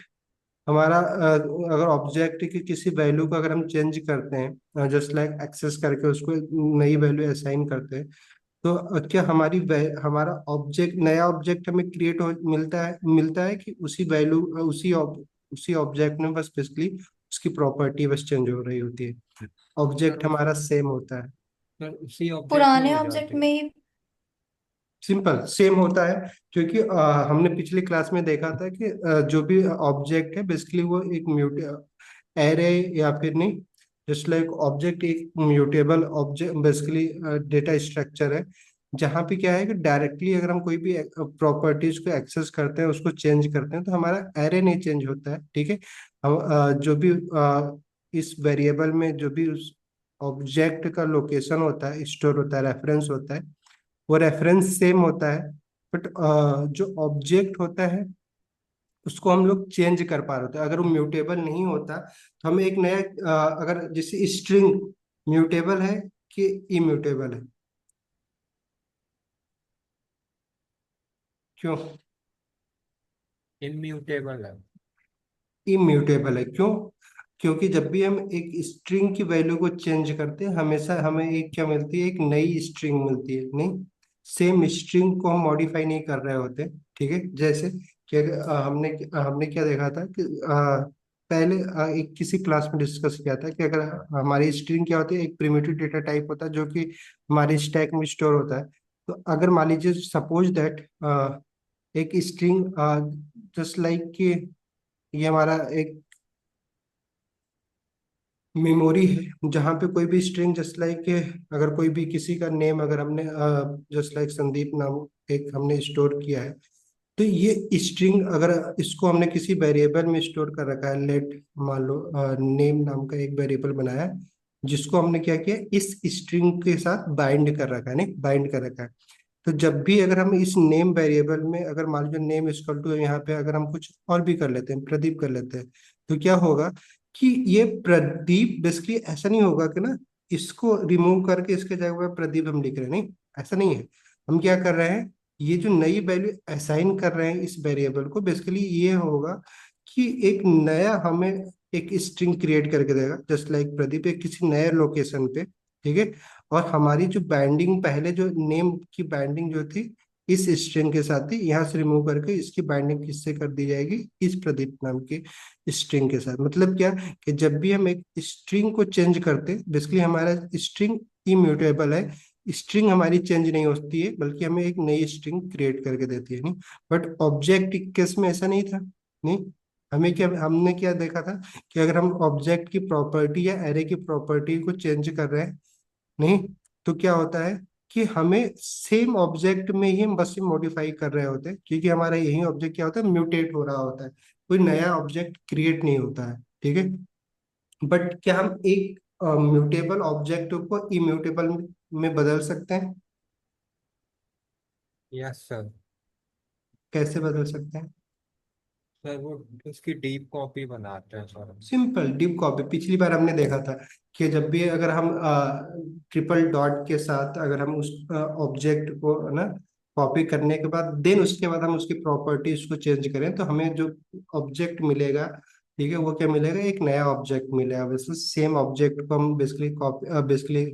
हमारा अगर ऑब्जेक्ट की किसी वैल्यू को अगर हम चेंज करते हैं, जस्ट लाइक एक्सेस करके उसको नई वैल्यू असाइन करते हैं, तो क्या हमारा ऑब्जेक्ट, नया ऑब्जेक्ट हमें क्रिएट हो मिलता है कि उसी वैल्यू उसी ऑब्जेक्ट में बस बेसिकली उसकी प्रॉपर्टी बस चेंज हो रही होती है, सर ऑब्जेक्ट उस हमारा सेम होता है? सर उसी ऑब्जेक्ट में पुराने हो ऑब्जेक्ट जाते हैं। में ही सिंपल सेम होता है, क्योंकि हमने पिछली क्लास में देखा था कि जो भी ऑब्जेक्ट है बेसिकली वो एक म्यूट एरे, या फिर नहीं, जस्ट लाइक ऑब्जेक्ट एक mutable object basically data structure है, जहाँ पे क्या है कि डायरेक्टली अगर हम कोई भी प्रॉपर्टीज को एक्सेस करते हैं, उसको चेंज करते हैं, तो हमारा एरे नहीं चेंज होता है। ठीक है, हम जो भी इस वेरिएबल में जो भी उस ऑब्जेक्ट का लोकेशन होता है, स्टोर होता है, रेफरेंस होता है, वो रेफरेंस सेम होता है। बट जो ऑब्जेक्ट होता है उसको हम लोग चेंज कर पा रहे होते हैं। अगर वो म्यूटेबल नहीं होता तो हमें एक नया अगर जैसे स्ट्रिंग म्यूटेबल है कि इम्यूटेबल है, क्यों इम्यूटेबल है। इम्यूटेबल है? क्यों? क्योंकि जब भी हम एक स्ट्रिंग की वैल्यू को चेंज करते हैं, हमेशा हमें एक क्या मिलती है, एक नई स्ट्रिंग मिलती है। नहीं, सेम स्ट्रिंग को हम मॉडिफाई नहीं कर रहे होते। ठीक है, जैसे कि हमने हमने क्या देखा था कि पहले एक किसी क्लास में डिस्कस किया था कि अगर हमारी स्ट्रिंग क्या होती है, एक प्रिमिटिव डेटा टाइप होता है जो कि हमारे स्टैक में स्टोर होता है। तो अगर मान लीजिए सपोज दैट एक स्ट्रिंग जस्ट लाइक कि ये हमारा एक मेमोरी है, जहाँ पे कोई भी स्ट्रिंग जस्ट लाइक, अगर कोई भी किसी का नेम अगर हमने जस्ट लाइक संदीप नाम एक हमने स्टोर किया है, तो ये स्ट्रिंग अगर इसको हमने किसी वेरिएबल में स्टोर कर रखा है, लेट मान लो नेम नाम का एक वेरिएबल बनाया है, जिसको हमने क्या किया, इस स्ट्रिंग के साथ बाइंड कर रखा है। नहीं, बाइंड कर रखा है। तो जब भी अगर हम इस नेम वेरिएबल में अगर मान लीजिए नेम इक्वल टू यहाँ पे अगर हम कुछ और भी कर लेते हैं, प्रदीप कर लेते हैं, तो क्या होगा कि ये प्रदीप बेसिकली ऐसा नहीं होगा कि ना इसको रिमूव करके इसके जगह पे प्रदीप हम लिख रहे हैं। नहीं, ऐसा नहीं है। हम क्या कर रहे हैं, ये जो नई वैल्यू असाइन कर रहे हैं इस वेरिएबल को, बेसिकली ये होगा कि एक नया हमें एक स्ट्रिंग क्रिएट करके देगा, जस्ट लाइक प्रदीप एक किसी नए लोकेशन पे। ठीक है, और हमारी जो बाइंडिंग पहले जो नेम की बाइंडिंग जो थी इस स्ट्रिंग के साथ थी, यहाँ से रिमूव करके इसकी बाइंडिंग किससे कर दी जाएगी, इस प्रदीप नाम के स्ट्रिंग के साथ। मतलब क्या, कि जब भी हम एक स्ट्रिंग को चेंज करते हैं, बेसिकली हमारा स्ट्रिंग इम्यूटेबल है, स्ट्रिंग हमारी चेंज नहीं होती है, बल्कि हमें एक नई स्ट्रिंग क्रिएट करके देती है। नहीं, बट ऑब्जेक्ट केस में ऐसा नहीं था। नहीं, हमें क्या, हमने क्या देखा था कि अगर हम ऑब्जेक्ट की प्रॉपर्टी या एरे की प्रॉपर्टी को चेंज कर रहे हैं, नहीं, तो क्या होता है कि हमें सेम ऑब्जेक्ट में ही हम बस मॉडिफाई कर रहे होते हैं, क्योंकि हमारा यही ऑब्जेक्ट क्या होता है, म्यूटेट हो रहा होता है, कोई नया ऑब्जेक्ट क्रिएट नहीं होता है। ठीक है, बट क्या हम एक म्यूटेबल ऑब्जेक्ट को इम्यूटेबल में बदल सकते हैं? Yes sir. कैसे बदल सकते हैं? सर वो उसकी डीप कॉपी बनाते हैं सर। सिंपल डीप कॉपी, पिछली बार हमने देखा था कि जब भी अगर हम ट्रिपल डॉट के साथ अगर हम उस ऑब्जेक्ट को ना कॉपी करने के बाद देन उसके बाद हम उसकी प्रॉपर्टीज को चेंज करें, तो हमें जो ऑब्जेक्ट मिलेगा, ठीक है, वो क्या मिलेगा, एक नया ऑब्जेक्ट मिलेगा। वैसे सेम ऑब्जेक्ट को हम बेसिकली कॉपी बेसिकली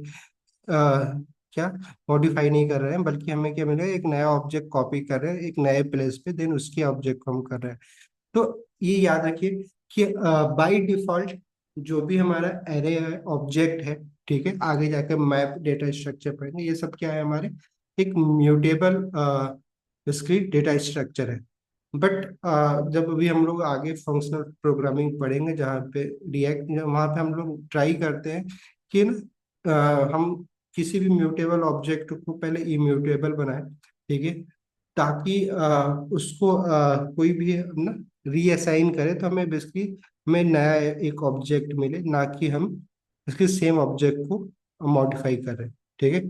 क्या मॉडिफाई नहीं कर रहे हैं, बल्कि हमें क्या मिलेगा, एक नया ऑब्जेक्ट कॉपी कर रहे हैं एक नए प्लेस पे, देन उसके ऑब्जेक्ट को हम कर रहे हैं। तो ये याद रखिए कि बाय डिफॉल्ट जो भी हमारा एरे है, ऑब्जेक्ट है, ठीक है, आगे जाके मैप डेटा स्ट्रक्चर पढ़ेंगे, ये सब क्या है हमारे, एक म्यूटेबल डिस्क्रीट डेटा स्ट्रक्चर है। बट जब भी हम लोग आगे फंक्शनल प्रोग्रामिंग पढ़ेंगे, जहाँ पे रिएक्ट, वहाँ पे हम लोग ट्राई करते हैं कि ना हम किसी भी म्यूटेबल ऑब्जेक्ट को पहले इम्यूटेबल बनाए। ठीक है, ताकि उसको कोई भी ना रीअसाइन करे तो हमें बेसिकली हमें नया एक ऑब्जेक्ट मिले, ना कि हम इसके सेम ऑब्जेक्ट को मॉडिफाई करें। ठीक है,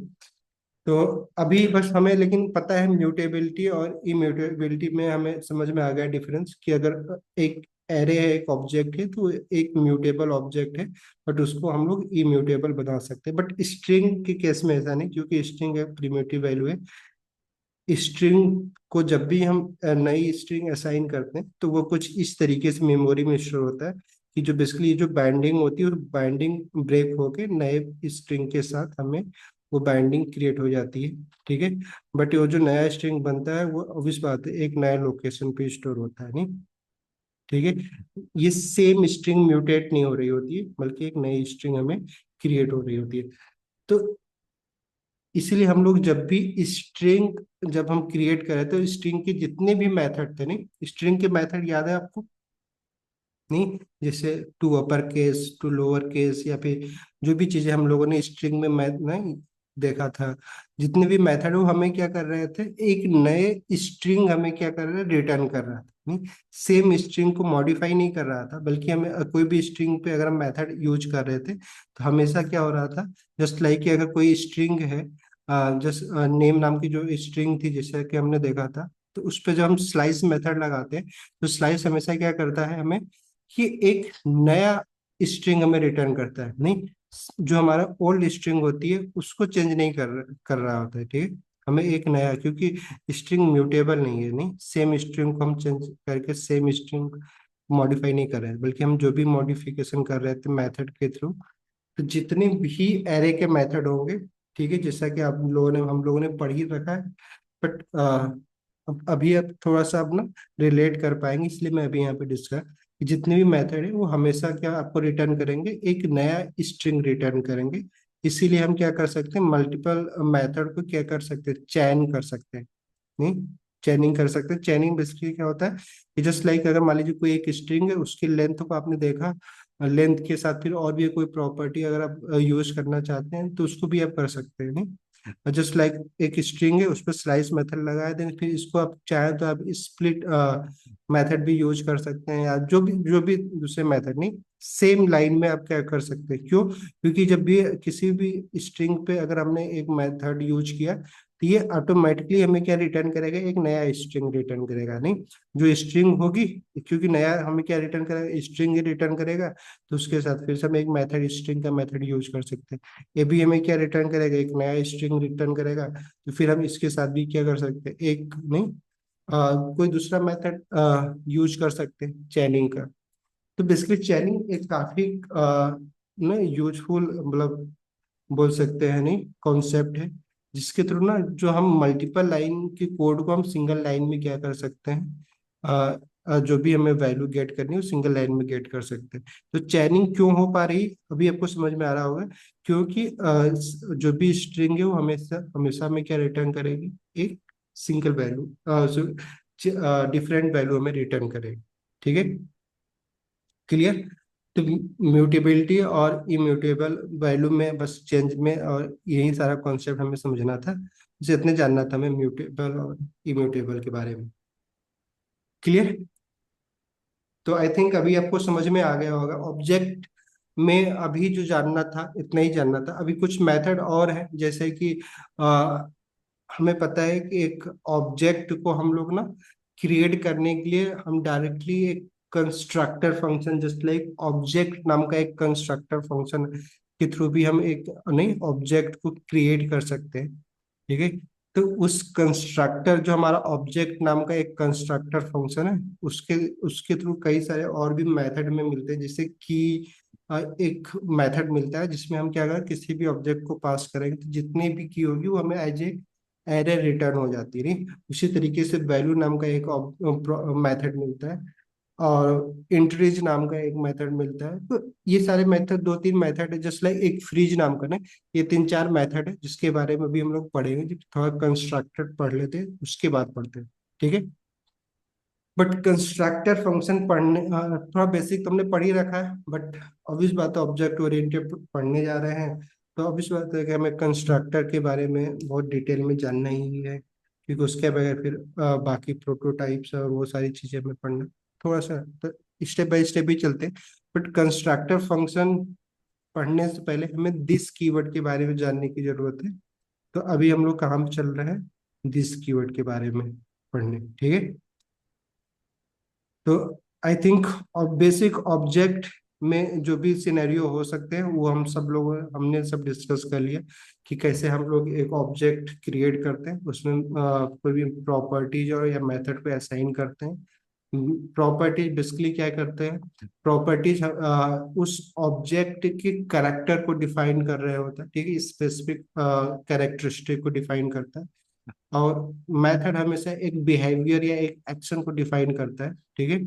तो अभी बस हमें लेकिन पता है म्यूटेबिलिटी और इम्यूटेबिलिटी में हमें समझ में आ गया डिफरेंस, कि अगर एक एरे है, एक ऑब्जेक्ट है, तो एक म्यूटेबल ऑब्जेक्ट है, बट उसको हम लोग इम्यूटेबल बना सकते हैं। बट स्ट्रिंग के केस में ऐसा नहीं, क्योंकि स्ट्रिंग एक प्रिमिटिव वैल्यू है। स्ट्रिंग को जब भी हम नई स्ट्रिंग असाइन करते हैं, तो वो कुछ इस तरीके से मेमोरी में स्टोर होता है कि जो बेसिकली जो बाइंडिंग होती है, बाइंडिंग ब्रेक होके नए स्ट्रिंग के साथ हमें वो बाइंडिंग क्रिएट हो जाती है। ठीक है, बट वो जो नया स्ट्रिंग बनता है वो ऑब्वियस बात है एक नए लोकेशन पे स्टोर होता है। नहीं, ठीक है, ये सेम स्ट्रिंग म्यूटेट नहीं हो रही होती है, बल्कि एक नई स्ट्रिंग हमें क्रिएट हो रही होती है। तो इसीलिए हम लोग जब भी स्ट्रिंग जब हम क्रिएट कर रहे थे तो स्ट्रिंग के जितने भी मेथड थे, नहीं स्ट्रिंग के मेथड याद है आपको? नहीं, जैसे to upper case, to lower case, या फिर जो भी चीजें हम लोगों ने स्ट्रिंग में नहीं देखा था, जितने भी मेथड वो हमें क्या कर रहे थे, एक नए स्ट्रिंग हमें क्या कर रहा है, रिटर्न कर रहा था। नहीं, सेम स्ट्रिंग को मॉडिफाई नहीं कर रहा था, बल्कि हमें कोई भी स्ट्रिंग पे अगर हम मेथड यूज कर रहे थे तो हमेशा क्या हो रहा था, जस्ट लाइक कि अगर कोई स्ट्रिंग है, जस्ट नेम नाम की जो स्ट्रिंग थी जैसे कि हमने देखा था, तो उस पर जब हम स्लाइस मेथड लगाते हैं तो स्लाइस हमेशा क्या करता है, हमें कि एक नया स्ट्रिंग हमें रिटर्न करता है। नहीं, जो हमारा ओल्ड स्ट्रिंग होती है उसको चेंज नहीं कर रहा होता है, ठीक है। हमें एक नया, क्योंकि स्ट्रिंग म्यूटेबल नहीं है, नहीं सेम स्ट्रिंग को हम चेंज करके सेम स्ट्रिंग मॉडिफाई नहीं कर रहे हैं, बल्कि हम जो भी मॉडिफिकेशन कर रहे थे मेथड के थ्रू, तो जितने भी एरे के मेथड होंगे, ठीक है, जैसा कि हम लोगों ने पढ़ ही रखा है, बट अभी अब थोड़ा सा अब ना रिलेट कर पाएंगे, इसलिए मैं अभी यहाँ पे डिस्कस कि जितने भी मेथड है वो हमेशा क्या आपको रिटर्न करेंगे, एक नया स्ट्रिंग रिटर्न करेंगे। इसीलिए हम क्या कर सकते हैं, मल्टीपल मेथड को क्या कर सकते हैं, चैन कर सकते हैं। नहीं, चैनिंग कर सकते हैं। चैनिंग बेसिकली क्या होता है कि जस्ट लाइक अगर मान लीजिए कोई एक स्ट्रिंग है, उसकी लेंथ को आपने देखा, लेंथ के साथ फिर और भी कोई प्रॉपर्टी अगर आप यूज करना चाहते हैं तो उसको भी आप कर सकते हैं। नहीं, जस्ट लाइक एक स्ट्रिंग है, उस पर स्लाइस मेथड लगाया दें, फिर इसको आप चाहें तो आप स्प्लिट मेथड भी यूज कर सकते हैं, या जो भी दूसरे मेथड, नहीं सेम लाइन में आप क्या कर सकते हैं। क्यों? क्योंकि जब भी किसी भी स्ट्रिंग पे अगर हमने एक मेथड यूज किया तो ये ऑटोमेटिकली हमें क्या रिटर्न करेगा, एक नया स्ट्रिंग रिटर्न करेगा। नहीं, जो स्ट्रिंग होगी, क्योंकि नया हमें क्या रिटर्न करेगा, स्ट्रिंग ही रिटर्न करेगा, तो उसके साथ फिर से हम एक मेथड स्ट्रिंग का मेथड यूज कर सकते हैं। ये भी हमें क्या रिटर्न करेगा, एक नया स्ट्रिंग रिटर्न करेगा, तो फिर हम इसके साथ भी क्या कर सकते हैं, एक नहीं कोई दूसरा मेथड यूज कर सकते हैं चैनिंग का। तो बेसिकली चैनिंग एक काफी ना यूजफुल, मतलब बोल सकते हैं, नहीं कॉन्सेप्ट है, जिसके थ्रू ना जो हम मल्टीपल लाइन के कोड को हम सिंगल लाइन में क्या कर सकते हैं, जो भी हमें वैल्यू गेट करनी है वो सिंगल लाइन में गेट कर सकते हैं। तो चैनिंग क्यों हो पा रही, अभी आपको समझ में आ रहा होगा, क्योंकि जो भी स्ट्रिंग है वो हमेशा हमेशा में क्या रिटर्न करेगी, एक सिंगल वैल्यू, डिफरेंट वैल्यू हमें रिटर्न करेगी। ठीक है, क्लियर? तो म्यूटेबिलिटी और इम्यूटेबल वैल्यू में बस चेंज में, और यही सारा कॉन्सेप्ट हमें समझना था, इसे इतने जानना था हमें म्यूटेबल और इम्यूटेबल के बारे में। क्लियर? तो आई थिंक अभी आपको समझ में आ गया होगा। ऑब्जेक्ट में अभी जो जानना था इतना ही जानना था। अभी कुछ मेथड और है, जैसे कि हमें पता है कि एक ऑब्जेक्ट को हम लोग ना क्रिएट करने के लिए हम डायरेक्टली एक constructor function, just like object नाम का एक कंस्ट्रक्टर फंक्शन के थ्रू भी हम एक नहीं ऑब्जेक्ट को क्रिएट कर सकते हैं। ठीक है, तो उस कंस्ट्रक्टर जो हमारा ऑब्जेक्ट नाम का एक कंस्ट्रक्टर फंक्शन है, उसके उसके थ्रू कई सारे और भी मेथड में मिलते हैं, जैसे कि एक मेथड मिलता है जिसमें हम क्या करें, किसी भी ऑब्जेक्ट को पास करेंगे तो जितनी भी की होगी वो हमें एज ए एरर रिटर्न हो जाती है। नहीं, उसी तरीके से वैल्यू नाम का एक मेथड मिलता है, और इंटरीज नाम का एक मेथड मिलता है। तो ये सारे मेथड, दो तीन मेथड है, जस्ट लाइक एक फ्रीज नाम का ना, ये तीन चार मेथड है जिसके बारे में भी हम लोग पढ़ेंगे, जब थोड़ा कंस्ट्रक्टेड पढ़ लेते हैं उसके बाद पढ़ते हैं। ठीक है, बट कंस्ट्रक्टर फंक्शन पढ़ने थोड़ा बेसिक तुमने पढ़ ही रखा है, बट ऑब्वियस बात है ऑब्जेक्ट ओरिएंटेड पढ़ने जा रहे हैं, तो ऑब्वियस बात है कि हमें कंस्ट्रक्टर के बारे में बहुत डिटेल में जानना ही है, क्योंकि उसके बगैर फिर बाकी प्रोटोटाइप्स और वो सारी चीजें हमें पढ़ना थोड़ा सा, तो स्टेप बाय स्टेप ही चलते हैं। बट कंस्ट्रक्टर फंक्शन पढ़ने से पहले हमें दिस कीवर्ड के बारे में जानने की जरूरत है। तो अभी हम लोग कहाँ पे चल रहे हैं, दिस कीवर्ड के बारे में पढ़ने। ठीक है, तो आई थिंक बेसिक ऑब्जेक्ट में जो भी सिनेरियो हो सकते हैं वो हम सब लोग हमने सब डिस्कस कर लिया, कि कैसे हम लोग एक ऑब्जेक्ट क्रिएट करते हैं, उसमें कोई भी प्रॉपर्टीज और या मेथड को असाइन करते हैं। प्रॉपर्टीज बेसिकली क्या करते हैं, प्रॉपर्टीज उस ऑब्जेक्ट के कैरेक्टर को डिफाइन कर रहे होता है, ठीक है, स्पेसिफिक कैरेक्टरिस्टिक को डिफाइन करता है। और मेथड हमेशा एक बिहेवियर या एक एक्शन को डिफाइन करता है। ठीक है,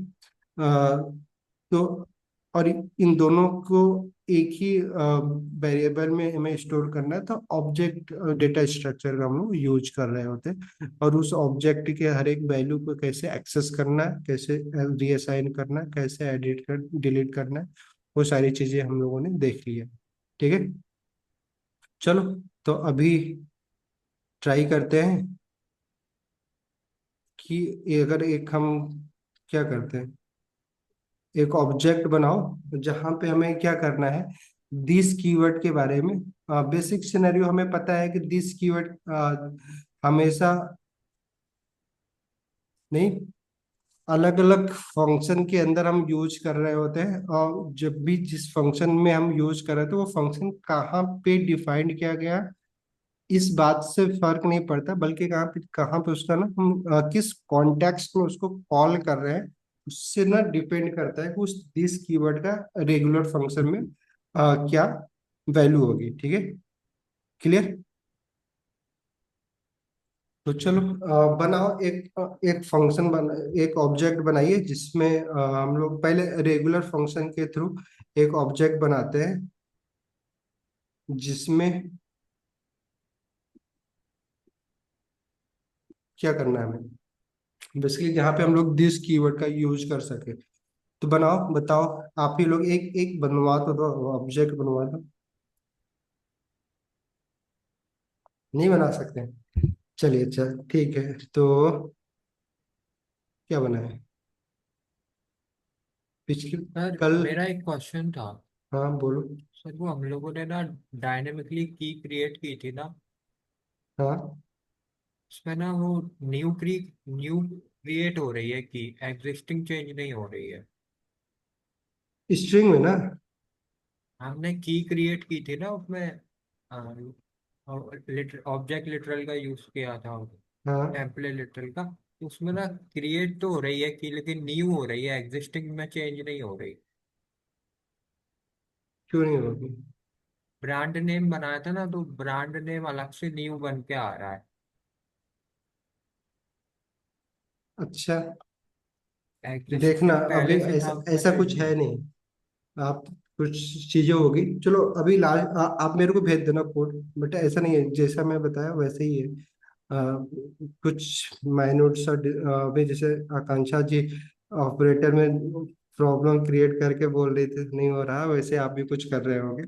तो और इन दोनों को एक ही वेरिएबल में हमें स्टोर करना है, तो ऑब्जेक्ट डेटा स्ट्रक्चर का हम लोग यूज कर रहे होते हैं। और उस ऑब्जेक्ट के हर एक वैल्यू को कैसे एक्सेस करना है, कैसे रीअसाइन करना है, कैसे एडिट कर डिलीट करना है, वो सारी चीजें हम लोगों ने देख ली है। ठीक है, चलो तो अभी ट्राई करते हैं कि ये अगर एक हम क्या करते हैं, एक ऑब्जेक्ट बनाओ जहां पे हमें क्या करना है, दिस कीवर्ड के बारे में। बेसिक सिनेरियो हमें पता है कि दिस कीवर्ड हमेशा नहीं, अलग अलग फंक्शन के अंदर हम यूज कर रहे होते हैं, और जब भी जिस फंक्शन में हम यूज कर रहे थे वो फंक्शन कहाँ पे डिफाइंड किया गया, इस बात से फर्क नहीं पड़ता, बल्कि कहाँ पे उसका ना हम किस कॉन्टेक्स्ट में उसको कॉल कर रहे हैं, उससे ना डिपेंड करता है कि उस दिस कीवर्ड का रेगुलर फंक्शन में क्या वैल्यू होगी। ठीक है, क्लियर। तो चलो बनाओ एक फंक्शन बना, एक ऑब्जेक्ट बनाइए जिसमें हम लोग पहले रेगुलर फंक्शन के थ्रू एक ऑब्जेक्ट बनाते हैं जिसमें क्या करना है हमें, बेसिकली जहाँ पे हम लोग दिस कीवर्ड का यूज कर सके। तो बनाओ, बताओ, आप ही लोग एक एक बनवा तो दो, ऑब्जेक्ट बनवा दो। नहीं बना सकते? चलिए, अच्छा ठीक है, तो क्या बना है पिछले सर कल। मेरा एक क्वेश्चन था। हाँ बोलो। सर वो हम लोगों ने ना डायनेमिकली की क्रिएट की थी ना, हाँ, उसमें ना वो न्यू क्रिएट हो रही है, की एग्जिस्टिंग चेंज नहीं हो रही है। स्ट्रिंग में ना। हमने की क्रिएट की थी ना उसमें, ऑब्जेक्ट लिटरल का यूज किया था, हाँ, टेम्पलेट लिटरल का। उसमें ना क्रिएट तो हो रही है कि, लेकिन न्यू हो रही है, एग्जिस्टिंग में चेंज नहीं हो रही। क्यों नहीं होगी? ब्रांड नेम बनाया था ना, तो ब्रांड नेम अलग से न्यू बन के आ रहा है। अच्छा, देखना एग्जिस्टिंग अभी पहले से ऐसा था, उसमें ऐसा चेंज कुछ नहीं है हो नहीं। आप कुछ चीजें होगी, चलो अभी लास्ट आप मेरे को भेज देना कोड, बट ऐसा नहीं है, जैसा मैं बताया वैसे ही है। कुछ माइन्यूट सा अभी जैसे आकांक्षा जी ऑपरेटर में प्रॉब्लम क्रिएट करके बोल रही थी नहीं हो रहा, वैसे आप भी कुछ कर रहे होगे।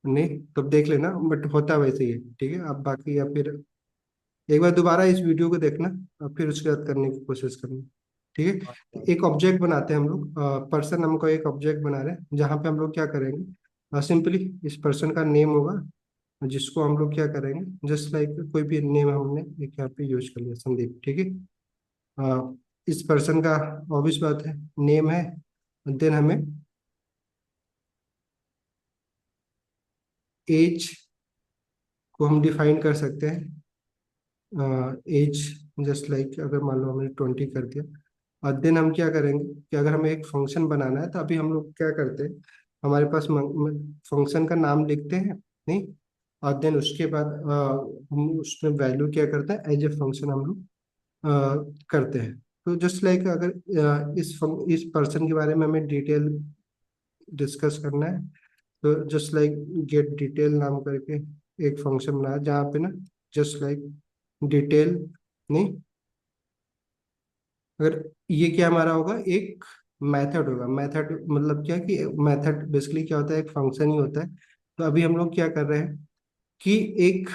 नहीं तो देख लेना, बट होता वैसे ही है। ठीक है, अब बाकी या फिर एक बार दोबारा इस वीडियो को देखना और फिर उसके बाद करने की कोशिश करना। ठीक है, रहा। तो एक ऑब्जेक्ट बनाते हैं हम लोग, पर्सन नाम का एक ऑब्जेक्ट बना रहे हैं जहाँ पे हम लोग क्या करेंगे, सिंपली इस पर्सन का नेम होगा, जिसको हम लोग क्या करेंगे, जस्ट लाइक कोई भी नेम हमने एक यहाँ पे यूज कर लिया, संदीप। ठीक है, इस पर्सन का ऑब्वियस बात है नेम है, देन हमें एज को हम डिफाइन कर सकते हैं। एज जस्ट लाइक अगर मान लो हमने 20 कर दिया, और देन हम क्या करेंगे कि अगर हमें एक फंक्शन बनाना है तो अभी हम लोग क्या करते हैं, हमारे पास फंक्शन का नाम लिखते हैं, नहीं, और देन उसके बाद हम उसमें वैल्यू क्या करते हैं, एज ए फंक्शन हम लोग करते हैं। तो जस्ट लाइक अगर इस पर्सन के बारे में हमें डिटेल डिस्कस करना है, तो जस्ट लाइक गेट डिटेल नाम करके एक फंक्शन बनाया जहाँ पे ना जस्ट लाइक डिटेल, नहीं, अगर ये क्या हमारा होगा, एक मेथड होगा। मेथड मतलब क्या कि मेथड बेसिकली क्या होता है, एक फंक्शन ही होता है। तो अभी हम लोग क्या कर रहे हैं कि एक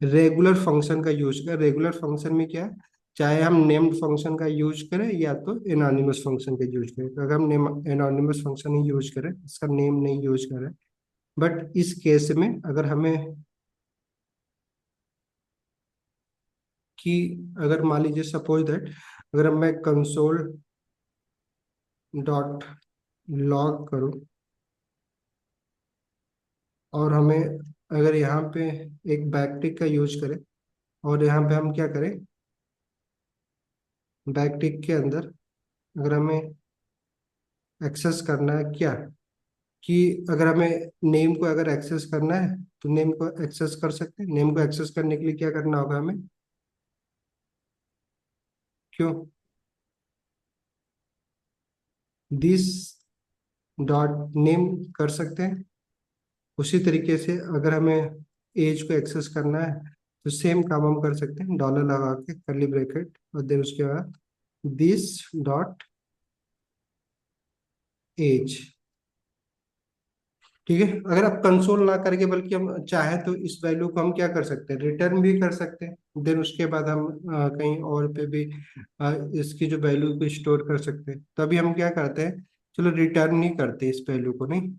रेगुलर फंक्शन का यूज कर, रेगुलर फंक्शन में क्या है, चाहे हम नेम्ड फंक्शन का यूज करें या तो एनोनिमस फंक्शन का यूज करें। तो अगर हम एनोनिमस फंक्शन ही यूज करें, इसका नेम नहीं यूज करें, बट इस केस में अगर हमें कि अगर मान लीजिए सपोज दैट अगर मैं कंसोल डॉट लॉग करूं, और हमें अगर यहाँ पे एक बैकटिक का यूज करें, और यहाँ पे हम क्या करें, बैकटिक के अंदर अगर हमें एक्सेस करना है क्या, कि अगर हमें नेम को अगर एक्सेस करना है तो नेम को एक्सेस कर सकते हैं। नेम को एक्सेस करने के लिए क्या करना होगा हमें, क्यों, दिस डॉट नेम कर सकते हैं। उसी तरीके से अगर हमें एज को एक्सेस करना है तो सेम काम हम कर सकते हैं, डॉलर लगा के कर्ली ब्रैकेट और देन उसके बाद दिस डॉट एज। ठीक है, अगर आप कंसोल ना करके बल्कि हम चाहे तो इस वैल्यू को हम क्या कर सकते हैं, रिटर्न भी कर सकते हैं। देन उसके बाद हम कहीं और पे भी इसकी जो वैल्यू को स्टोर कर सकते हैं। तो अभी हम क्या करते हैं, चलो रिटर्न नहीं करते इस वैल्यू को, नहीं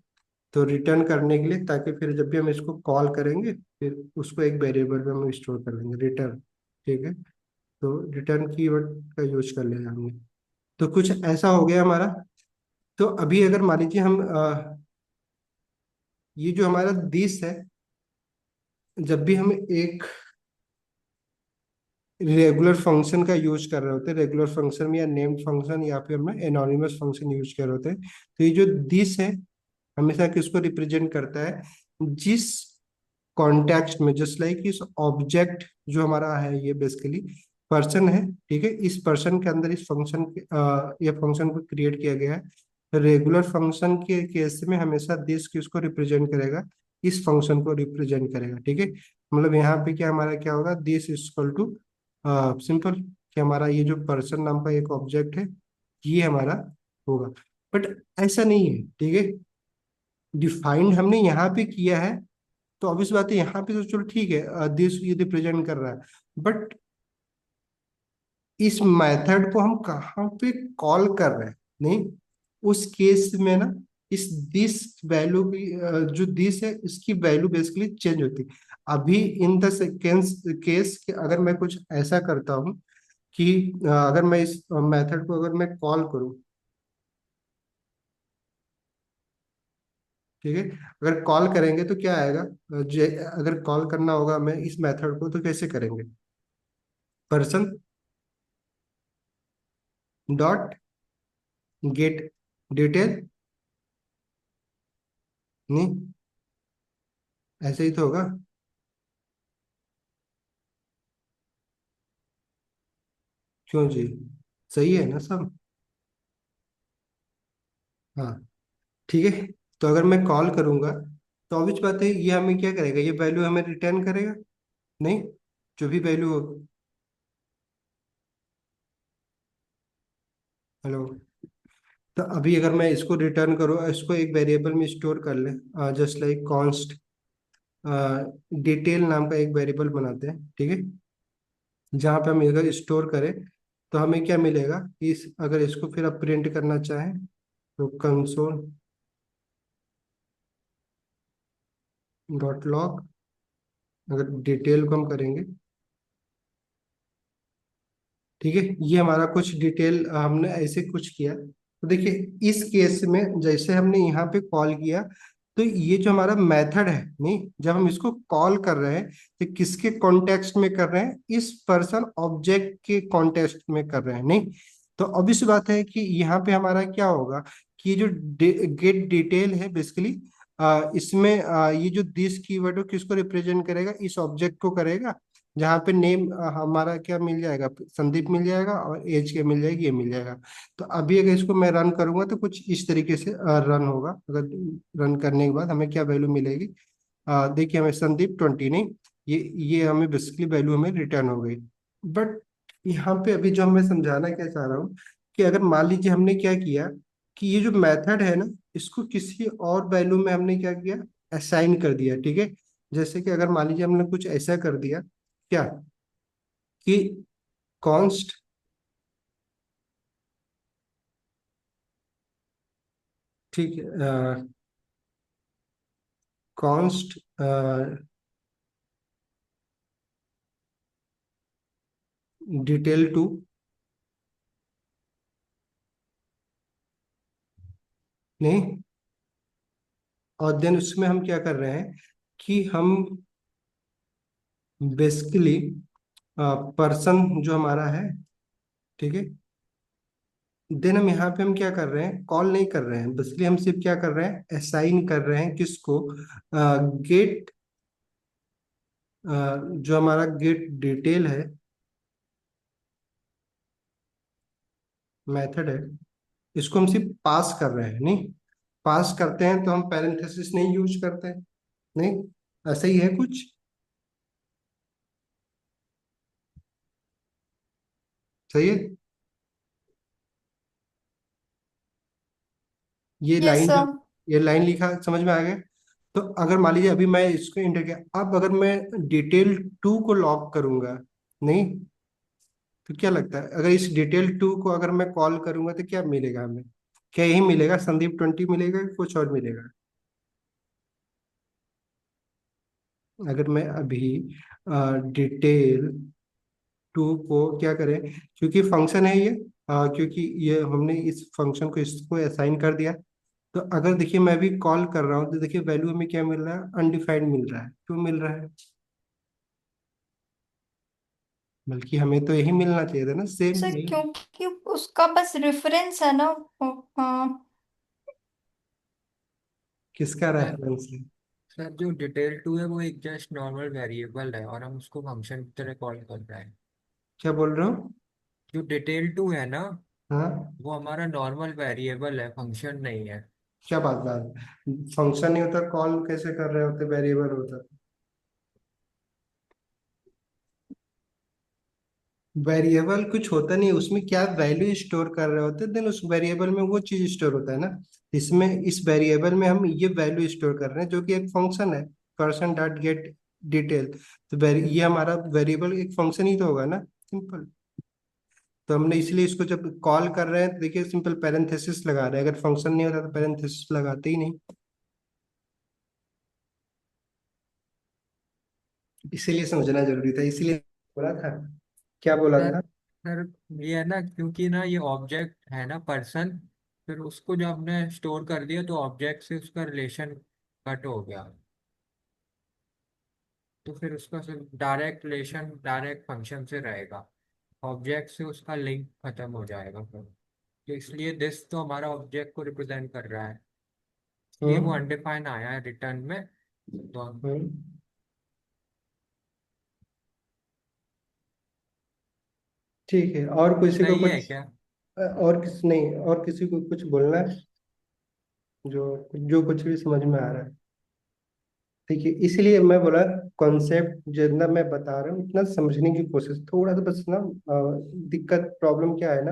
तो रिटर्न करने के लिए, ताकि फिर जब भी हम इसको कॉल करेंगे फिर उसको एक वेरिएबल में हम स्टोर कर लेंगे, रिटर्न। ठीक है, तो रिटर्न कीवर्ड का यूज कर लिया हमने। तो कुछ ऐसा हो गया हमारा। तो अभी अगर मान लीजिए हम ये जो हमारा दिस है, जब भी हम एक रेगुलर फंक्शन का यूज कर रहे होते हैं, रेगुलर फंक्शन में या नेम्ड फंक्शन या फिर हम एनोनिमस फंक्शन यूज कर रहे होते हैं, तो ये जो दिस है हमेशा किसको रिप्रेजेंट करता है, जिस कॉन्टेक्स्ट में, जस्ट लाइक इस ऑब्जेक्ट जो हमारा है ये बेसिकली पर्सन है। ठीक है, इस पर्सन के अंदर इस फंक्शन ये फंक्शन को क्रिएट किया गया है। रेगुलर फंक्शन के केस में हमेशा दिस किसको रिप्रेजेंट करेगा, इस फंक्शन को रिप्रेजेंट करेगा। ठीक है, मतलब यहाँ पे क्या हमारा क्या होगा, दिस इक्वल टू सिंपल कि हमारा ये जो पर्सन नाम का एक ऑब्जेक्ट है ये हमारा होगा। बट ऐसा नहीं है। ठीक है, डिफाइंड हमने यहाँ पे किया है, तो ऑब्वियस बात है यहाँ पे तो चलो ठीक है, दिस ये रिप्रेजेंट कर रहा है, बट इस मेथड को हम कहाँ पे कॉल कर रहे हैं, नहीं उस केस में ना, इस दिस वैल्यू की जो दिस है इसकी वैल्यू बेसिकली चेंज होती है। अभी इन द सेकेंड केस कि अगर मैं कुछ ऐसा करता हूँ कि अगर मैं इस मेथड को अगर मैं कॉल करूँ, ठीक है, अगर कॉल करेंगे तो क्या आएगा, अगर कॉल करना होगा हमें इस मेथड को तो कैसे करेंगे, पर्सन डॉट गेट डिटेल, नहीं ऐसे ही तो होगा। क्यों जी, सही है ना सब। हाँ ठीक है, तो अगर मैं कॉल करूंगा तो ऑब्वियस बात है ये हमें क्या करेगा, ये वैल्यू हमें रिटर्न करेगा, नहीं जो भी वैल्यू हो। हेलो, तो अभी अगर मैं इसको रिटर्न करूँ, इसको एक वेरिएबल में स्टोर कर ले, जस्ट लाइक कॉन्स्ट डिटेल नाम का एक वेरिएबल बनाते हैं। ठीक है, जहाँ पे हम अगर स्टोर करें तो हमें क्या मिलेगा, इस अगर इसको फिर आप प्रिंट करना चाहें तो कंसोल डॉट लॉग, अगर डिटेल को हम करेंगे, ठीक है, ये हमारा कुछ डिटेल हमने ऐसे कुछ किया। तो देखिए इस केस में जैसे हमने यहाँ पे कॉल किया, तो ये जो हमारा मेथड है, नहीं जब हम इसको कॉल कर रहे हैं तो किसके कॉन्टेक्स्ट में कर रहे हैं, इस पर्सन ऑब्जेक्ट के कॉन्टेक्स्ट में कर रहे हैं, नहीं तो obvious बात है कि यहाँ पे हमारा क्या होगा कि ये जो गेट डिटेल है बेसिकली, इसमें ये जो दिस कीवर्ड है किसको रिप्रेजेंट करेगा, इस ऑब्जेक्ट को करेगा, जहाँ पे नेम हमारा क्या मिल जाएगा, संदीप मिल जाएगा, और एज के मिल जाएगी, ये मिल जाएगा। तो अभी अगर इसको मैं रन करूंगा तो कुछ इस तरीके से रन होगा। अगर रन करने के बाद हमें क्या वैल्यू मिलेगी, देखिए हमें संदीप 20, नहीं ये हमें बेसिकली वैल्यू हमें रिटर्न हो गई। बट यहाँ पे अभी जो मैं समझाना क्या चाह रहा हूँ कि अगर मान लीजिए हमने क्या किया कि ये जो मेथड है ना, इसको किसी और वैल्यू में हमने क्या किया, असाइन कर दिया। ठीक है, जैसे कि अगर मान लीजिए हमने कुछ ऐसा कर दिया क्या कि कॉन्स्ट, ठीक है, कॉन्स्ट डिटेल टू, नहीं और देन उसमें हम क्या कर रहे हैं कि हम बेसिकली पर्सन जो हमारा है, ठीक है, देन हम यहाँ पे हम क्या कर रहे हैं, कॉल नहीं कर रहे हैं, बेसिकली हम सिर्फ क्या कर रहे हैं, असाइन कर रहे हैं किसको, गेट जो हमारा गेट डिटेल है मेथड है, इसको हम सिर्फ पास कर रहे हैं, नहीं पास करते हैं तो हम पैरेंथेसिस नहीं यूज करते हैं। नहीं, ऐसा ही है कुछ। सही है। ये यस लाइन जो सर। ये लाइन लिखा समझ में आ गया। तो अगर मान लीजिए अभी मैं इसको इंटर किया, अब अगर मैं डिटेल टू को लॉक करूंगा, नहीं, तो क्या लगता है अगर इस डिटेल टू को अगर मैं कॉल करूंगा तो क्या मिलेगा हमें? क्या यही मिलेगा, संदीप 20 मिलेगा कि कुछ और मिलेगा? अगर मैं अभी डिटेल टू को क्या करें, क्योंकि फंक्शन है ये, क्योंकि ये हमने इस फंक्शन को इसको असाइन कर दिया, तो अगर देखिए मैं भी कॉल कर रहा हूँ तो देखिए वैल्यू में क्या मिल रहा है, अनडिफाइंड मिल रहा है। क्यों मिल रहा है? बल्कि हमें तो यही मिलना चाहिए था ना, सेम सर यही। क्योंकि उसका बस रेफरेंस है ना। हाँ। किसका सर रेफरेंस है? सर जो डिटेल टू है वो एक जस्ट नॉर्मल वेरिएबल है और हम उसको फंक्शन की तरह कॉल कर रहे हैं। क्या बोल रहे हो? जो डिटेल टू है ना, हाँ, वो हमारा नॉर्मल वेरिएबल है, फंक्शन नहीं है। क्या बात बात, फंक्शन नहीं होता कॉल कैसे कर रहे होते, वेरिएबल होता? वेरिएबल कुछ होता नहीं, उसमें क्या वैल्यू स्टोर कर रहे होते, देन उस वेरिएबल में वो चीज स्टोर होता है ना। इसमें इस वेरिएबल में हम ये वैल्यू स्टोर कर रहे हैं जो कि एक फंक्शन है, person.get डिटेल। तो ये हमारा वेरिएबल एक फंक्शन ही तो होगा ना, सिंपल। तो हमने इसलिए इसको जब कॉल कर रहे हैं तो देखिए सिंपल पैरेंथेसिस लगा रहे हैं, अगर फंक्शन नहीं होता तो पैरेंथेसिस लगाते ही नहीं। इसीलिए समझना जरूरी था, इसीलिए बोला था। क्या बोला सर था? सर ये है ना, क्योंकि ना ये ऑब्जेक्ट है ना पर्सन, फिर उसको जब हमने स्टोर कर दिया तो ऑब्जेक्ट से उसका रिलेशन कट हो गया। तो फिर उसका सिर्फ डायरेक्ट रिलेशन डायरेक्ट फंक्शन से रहेगा, ऑब्जेक्ट से उसका लिंक खत्म हो जाएगा फिर। तो इसलिए दिस तो हमारा ऑब्जेक्ट को रिप्रेजेंट कर रहा है, इसलिए वो हम्म। अनडिफाइन आया है रिटर्न में। तो हम्म। ठीक है, और किसी को सही है कुछ, क्या? और किस नहीं, और किसी को कुछ बोलना है? जो जो कुछ भी समझ में आ रहा है। ठीक है, इसलिए मैं बोला कॉन्सेप्ट जितना मैं बता रहा हूँ उतना समझने की कोशिश, थोड़ा सा बस ना दिक्कत प्रॉब्लम क्या है ना,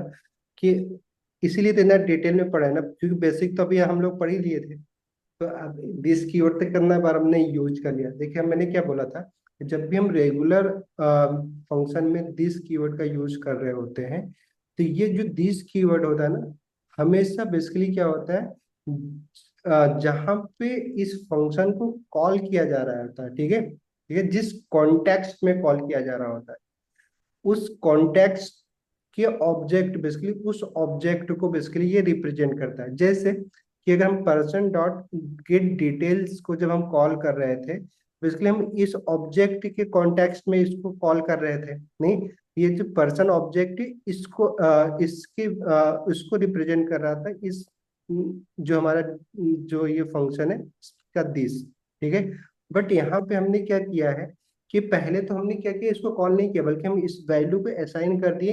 कि इसीलिए तो इतना डिटेल में पढ़ा है ना, क्योंकि बेसिक तो अभी हम लोग पढ़ ही लिए थे। तो अब दिस कीवर्ड तक करना बार हमने यूज कर लिया। देखिए मैंने क्या बोला था कि जब भी हम रेगुलर फंक्शन में दिस कीवर्ड का यूज कर रहे होते हैं, तो ये जो दिस कीवर्ड होता है ना, हमेशा बेसिकली क्या होता है, जहां पे इस फंक्शन को कॉल किया जा रहा होता है, ठीक है, ठीक है, जिस कॉन्टेक्स्ट में कॉल किया जा रहा होता है, उस कॉन्टेक्स्ट के ऑब्जेक्ट, बेसिकली उस ऑब्जेक्ट को बेसिकली ये रिप्रेजेंट करता है। जैसे कि अगर हम person.getDetails को जब हम कॉल कर रहे थे, बेसिकली हम इस ऑब्जेक्ट के कॉन्टेक्स्ट में इसको कॉल कर रहे थे, नहीं, ये जो पर्सन ऑब्जेक्ट है इसको इसको रिप्रेजेंट कर रहा था, इस जो हमारा जो ये फंक्शन है इसका दिस, ठीक है। बट यहाँ पे हमने क्या किया है कि पहले तो हमने क्या किया, इसको कॉल नहीं किया, बल्कि हम इस वैल्यू को असाइन कर दिए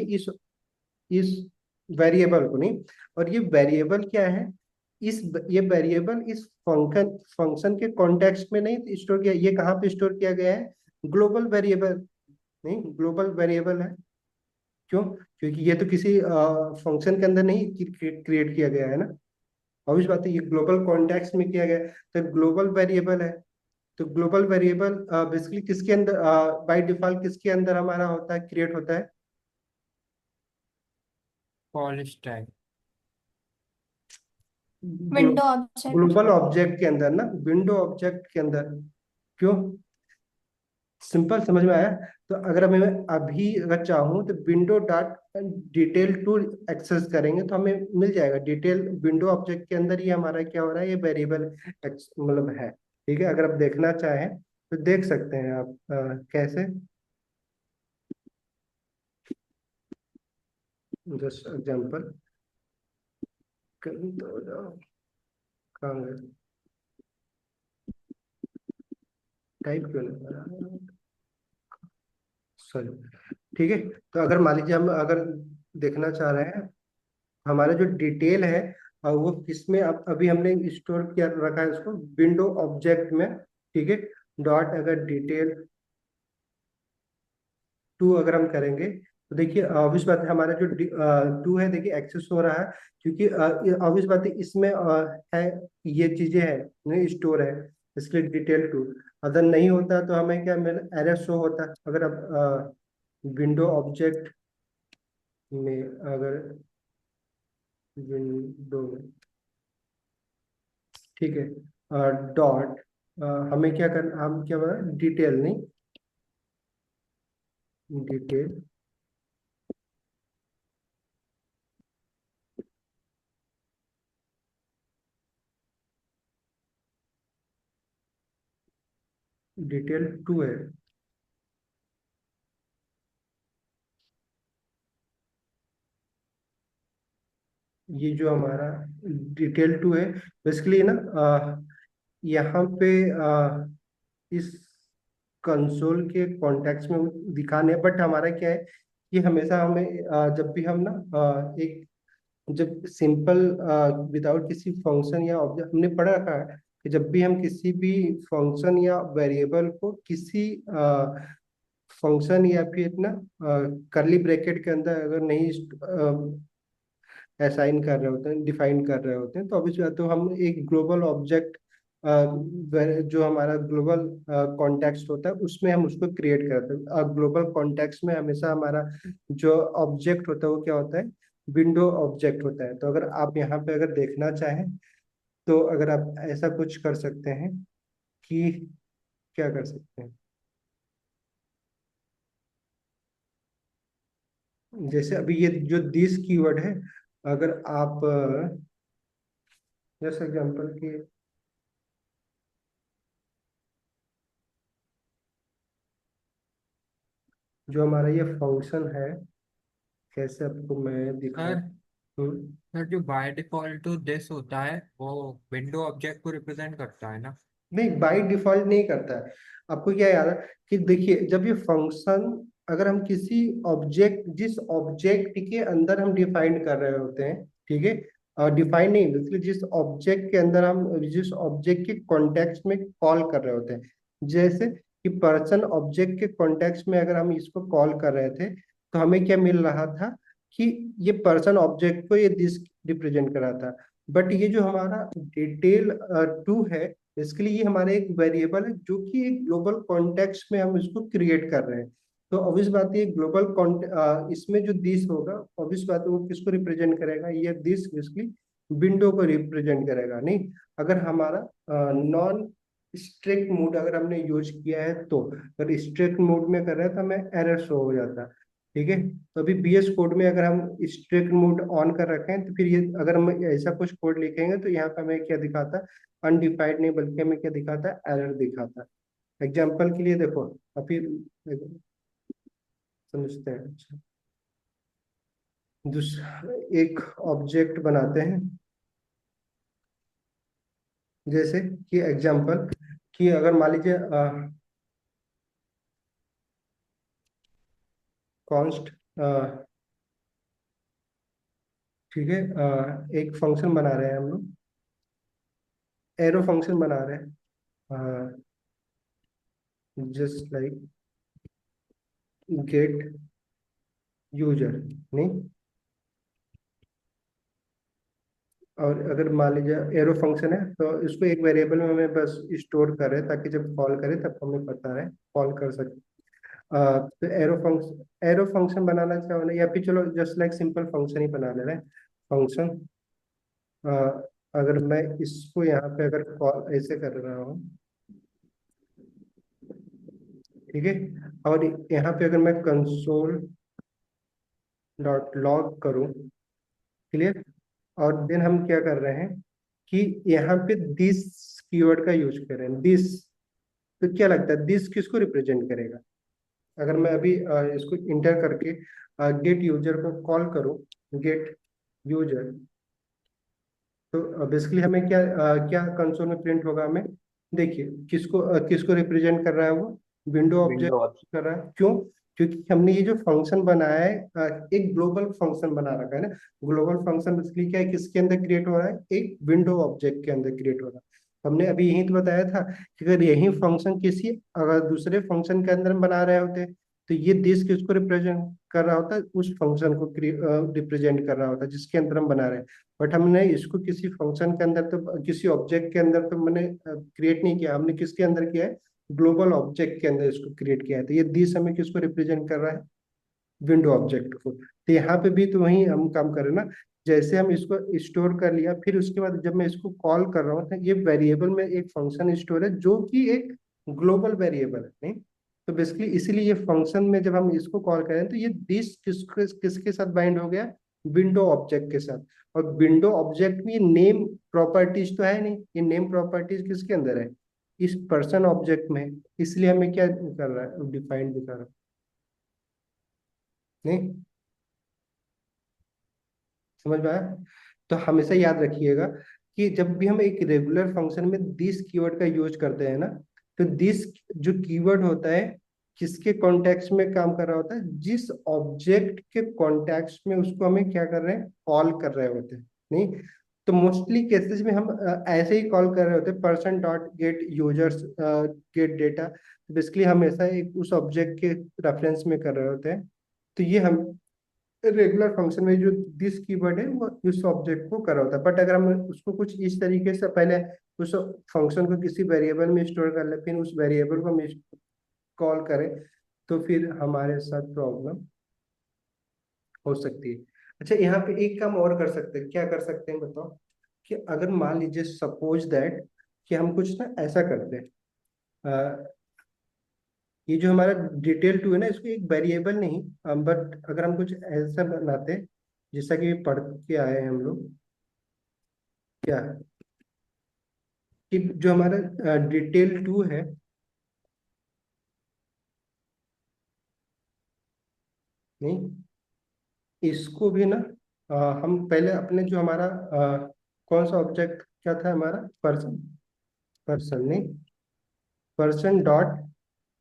इस वेरिएबल को, नहीं। और ये वेरिएबल क्या है, ये वेरिएबल इस फंक्शन फंक्शन के कॉन्टेक्स्ट में नहीं स्टोर किया, ये कहाँ पे स्टोर किया गया है, ग्लोबल वेरिएबल, नहीं, ग्लोबल वेरिएबल है। क्यों? क्योंकि ये तो किसी फंक्शन के अंदर नहीं क्रिएट किया गया है ना, ऑब्वियस बात है, ये ग्लोबल कॉन्टेक्स्ट में किया गया है, तो ग्लोबल वेरिएबल है। तो ग्लोबल वेरिएबल बेसिकली किसके अंदर, बाय डिफॉल्ट किसके अंदर हमारा होता है, क्रिएट होता है? Call stack. Window object. Global object के अंदर ना, विंडो ऑब्जेक्ट के अंदर। क्यों? सिंपल, समझ में आया? तो अगर मैं अभी अगर चाहूँ तो window dot detail to access करेंगे तो हमें मिल जाएगा डिटेल, विंडो ऑब्जेक्ट के अंदर ही हमारा क्या हो रहा है, ये वेरिएबल मतलब है। ठीक है, अगर आप देखना चाहें तो देख सकते हैं आप, कैसे, जस्ट एग्जांपल कहीं तो जाओ, कहाँ गए, टाइप क्यों नहीं हो रहा, सॉरी। ठीक है, तो अगर मान लीजिए हम अगर देखना चाह रहे हैं हमारा जो डिटेल है, और वो किसमें, अब अभी हमने स्टोर किया रखा है उसको विंडो ऑब्जेक्ट में, ठीक है। डॉट अगर डिटेल टू अगर हम करेंगे तो देखिए ऑब्वियस बात है, हमारा जो टू है देखिए एक्सेस हो रहा है, क्योंकि ऑब्वियस बात है इसमें है, ये चीजें है नहीं स्टोर है, इसलिए डिटेल टू। अगर नहीं होता तो हमें क्या मिल एरर शो होता। अगर अब विंडो ऑब्जेक्ट में अगर विंडो, ठीक है, डॉट हमें क्या करना, हम क्या बोला डिटेल नहीं, डिटेल डिटेल टू है। ये जो हमारा डिटेल टू है बेसिकली ना, यहाँ पे इस कंसोल के कॉन्टेक्स्ट में दिखाने, बट हमारा क्या है कि हमेशा हमें जब भी हम ना एक जब सिंपल विदाउट किसी फंक्शन या ऑब्जेक्ट हमने पढ़ा रखा है कि जब भी हम किसी भी फंक्शन या वेरिएबल को किसी फंक्शन या फिर ना करली ब्रैकेट के अंदर अगर नहीं असाइन कर रहे होते हैं, डिफाइन कर रहे होते हैं, तो अभी तो हम एक ग्लोबल ऑब्जेक्ट जो हमारा ग्लोबल कॉन्टेक्स्ट होता है उसमें हम उसको क्रिएट करते हैं। ग्लोबल कॉन्टेक्स्ट में हमेशा हमारा जो ऑब्जेक्ट होता है वो क्या होता है, विंडो ऑब्जेक्ट होता है। तो अगर आप यहाँ पे अगर देखना चाहें तो अगर आप ऐसा कुछ कर सकते हैं कि क्या कर सकते हैं, जैसे अभी ये जो दिस कीवर्ड है, अगर आप जैसे एग्जांपल की जो हमारा ये फंक्शन है, कैसे आपको मैं दिखाऊं। सर हम्म, सर जो बाय डिफॉल्ट तो दिस होता है वो विंडो ऑब्जेक्ट को रिप्रेजेंट करता है ना। नहीं बाई डिफॉल्ट नहीं करता है। आपको क्या याद है कि देखिए जब ये फंक्शन, अगर हम किसी ऑब्जेक्ट, जिस ऑब्जेक्ट के अंदर हम डिफाइन कर रहे होते हैं, ठीक है, डिफाइन नहीं इसलिए जिस ऑब्जेक्ट के अंदर हम जिस ऑब्जेक्ट के कॉन्टेक्स्ट में कॉल कर रहे होते हैं, जैसे कि पर्सन ऑब्जेक्ट के कॉन्टेक्स्ट में अगर हम इसको कॉल कर रहे थे तो हमें क्या मिल रहा था कि ये पर्सन ऑब्जेक्ट को ये दिस रिप्रेजेंट कर रहा था। बट ये जो हमारा डिटेल टू है, इसके लिए ये हमारा एक वेरिएबल है जो कि एक ग्लोबल कॉन्टेक्स्ट में हम इसको क्रिएट कर रहे हैं। तो ऑब्वियस बात है ग्लोबल इसमें जो दिस होगा, ऑब्वियस बात है वो किसको रिप्रेजेंट करेगा, ये दिस बेसिकली विंडो को रिप्रेजेंट करेगा। नहीं, अगर हमारा नॉन स्ट्रिक्ट मोड अगर हमने यूज किया है तो, अगर स्ट्रिक्ट मोड में कर रहे हैं तो हमें एरर शो हो जाता है, ठीक है। तो अभी बीएस कोड में अगर हम स्ट्रिक्ट मोड ऑन कर रखे हैं तो फिर ये अगर हम ऐसा कुछ कोड लिखेंगे तो यहाँ पे हमें क्या दिखाता है, अनडिफाइंड नहीं बल्कि हमें क्या दिखाता है, एरर दिखाता है। एग्जाम्पल के लिए देखो अभी समझते हैं। अच्छा, दूसरा एक ऑब्जेक्ट बनाते हैं, जैसे कि एग्जाम्पल कि अगर मान लीजिए कॉन्स्ट, ठीक है, एक फंक्शन बना रहे हैं हम लोग, एरो फंक्शन बना रहे हैं, जस्ट लाइक गेट यूजर, नहीं। और अगर मान लीजिए एरो फंक्शन है तो इसको एक वेरिएबल में हमें बस स्टोर करें ताकि जब कॉल करें तब हमें पता है कॉल कर सकते। तो एरो फंक्शन बनाना चाहो ना, या फिर चलो जस्ट लाइक सिंपल फंक्शन ही बना ले रहे हैं फंक्शन। अगर मैं इसको यहाँ पे अगर कॉल ऐसे कर रहा हूँ, ठीक है, और यहाँ पे अगर मैं कंसोल डॉट लॉग करूँ, क्लियर, और देन हम क्या कर रहे हैं कि यहाँ पे दिस कीवर्ड का यूज कर रहे हैं, दिस। तो क्या लगता है दिस किसको रिप्रेजेंट करेगा, अगर मैं अभी इसको इंटर करके गेट यूजर को कॉल करूं, गेट यूजर, तो बेसिकली हमें क्या क्या कंसोल में प्रिंट होगा, हमें देखिए किसको किसको रिप्रेजेंट कर रहा है वो, विंडो ऑब्जेक्ट विंडो कर रहा है। क्यों, क्योंकि हमने ये जो फंक्शन बनाया है एक ग्लोबल फंक्शन बना रखा है ना। ग्लोबल फंक्शन बेसिकली क्या है, किसके अंदर क्रिएट हो रहा है, एक विंडो ऑब्जेक्ट के अंदर क्रिएट हो रहा है। हमने अभी यही तो बताया था कि अगर यही फंक्शन किसी अगर दूसरे फंक्शन के अंदर हम बना रहे होते तो ये दिस किसको रिप्रेजेंट कर रहा होता है, उस फंक्शन को रिप्रेजेंट कर रहा होता है जिसके अंदर हम बना रहे हैं। बट हमने इसको किसी फंक्शन के अंदर तो किसी ऑब्जेक्ट के अंदर तो मैंने क्रिएट नहीं किया, हमने किसके अंदर किया है, ग्लोबल ऑब्जेक्ट के अंदर इसको क्रिएट किया है। तो ये दिस हमें किसको रिप्रेजेंट कर रहा है, विंडो ऑब्जेक्ट को। तो यहाँ पे भी तो वही हम काम कर रहे हैं ना। जैसे हम इसको स्टोर कर लिया, फिर उसके बाद जब मैं इसको कॉल कर रहा हूँ तो ये वेरिएबल में एक फंक्शन स्टोर है जो कि एक ग्लोबल वेरिएबल है, नहीं। तो बेसिकली इसीलिए ये फंक्शन में जब हम इसको कॉल करें तो ये दिस किसके साथ बाइंड हो गया, विंडो ऑब्जेक्ट के साथ। और विंडो ऑब्जेक्ट में नेम प्रॉपर्टीज तो है नहीं, ये नेम प्रॉपर्टीज किसके अंदर है, इस पर्सन ऑब्जेक्ट में। इसलिए हमें क्या कर रहा है, डिफाइंड भी कर रहा है, नहीं। समझ में आया। तो हमेशा याद रखिएगा कि जब भी हम एक रेगुलर फंक्शन में दिस कीवर्ड का यूज करते हैं ना, तो दिस जो कीवर्ड होता है किसके कॉन्टेक्स्ट में काम कर रहा होता है, जिस ऑब्जेक्ट के कॉन्टेक्स्ट में उसको हमें क्या कर रहे हैं, कॉल कर रहे होते हैं, नहीं। तो मोस्टली केसेस में हम ऐसे ही कॉल कर रहे होते हैं, person dot gate users gate data. Basically हमेशा एक उस ऑब्जेक्ट के रेफरेंस में कर रहे होते हैं। तो ये हम रेगुलर फंक्शन में जो दिस कीवर्ड है वो उस ऑब्जेक्ट को कर रहा होता है। बट अगर हम उसको कुछ इस तरीके से पहले उस फंक्शन को किसी वेरिएबल में स्टोर कर ले, फिर उस वेरिएबल को हम कॉल करें, तो फिर हमारे साथ प्रॉब्लम हो सकती है। अच्छा, यहाँ पे एक काम और कर सकते हैं, क्या कर सकते हैं बताओ, कि अगर मान लीजिए सपोज दैट कि हम कुछ ना ऐसा करते हैं, ये जो हमारा डिटेल टू है ना, इसको एक वेरिएबल नहीं, बट अगर हम कुछ ऐसा बनाते, जैसा कि पढ़ के आए हैं हम लोग, क्या कि जो हमारा डिटेल टू है, नहीं, इसको भी ना हम पहले अपने जो हमारा कौन सा ऑब्जेक्ट क्या था हमारा, पर्सन, पर्सन नहीं, पर्सन डॉट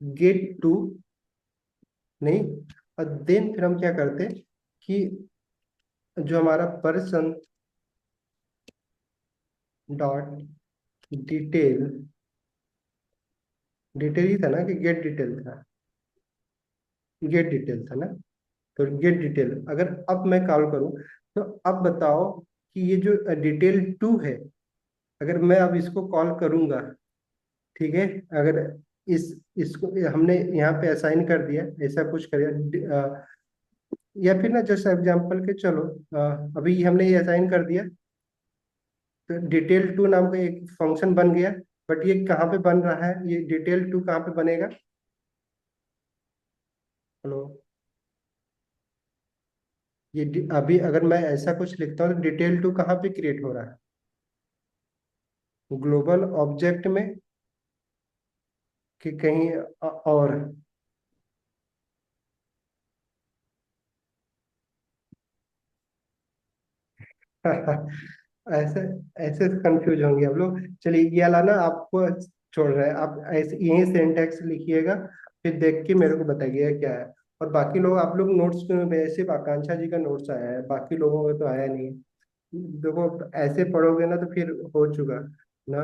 गेट टू, नहीं। और देन फिर हम क्या करते कि जो हमारा पर्सन डॉट डिटेल, डिटेल ही था ना कि गेट डिटेल था, गेट डिटेल था ना। तो गेट डिटेल अगर अब मैं कॉल करूं, तो अब बताओ कि ये जो डिटेल टू है, अगर मैं अब इसको कॉल करूंगा, ठीक है, अगर इस इसको हमने यहाँ पे असाइन कर दिया, ऐसा कुछ कर या फिर ना जैसे एग्जांपल के चलो अभी हमने ये असाइन कर दिया, तो डिटेल टू नाम का एक फंक्शन बन गया। बट ये कहाँ पे बन रहा है, ये डिटेल टू कहाँ पे बनेगा, हेलो, ये अभी अगर मैं ऐसा कुछ लिखता हूँ तो डिटेल टू कहाँ पे क्रिएट हो रहा है, ग्लोबल ऑब्जेक्ट में कि कहीं और। ऐसे ऐसे कंफ्यूज होंगे हम लोग। चलिए ये वाला ना आपको छोड़ रहे हैं, आप ऐसे यही सिंटैक्स लिखिएगा, फिर देख के मेरे को बताइएगा क्या है। और बाकी लोग आप लोग नोट्स में सिर्फ आकांक्षा जी का नोट्स आया है, बाकी लोगों का तो आया नहीं। देखो ऐसे पढ़ोगे ना तो फिर हो चुका ना,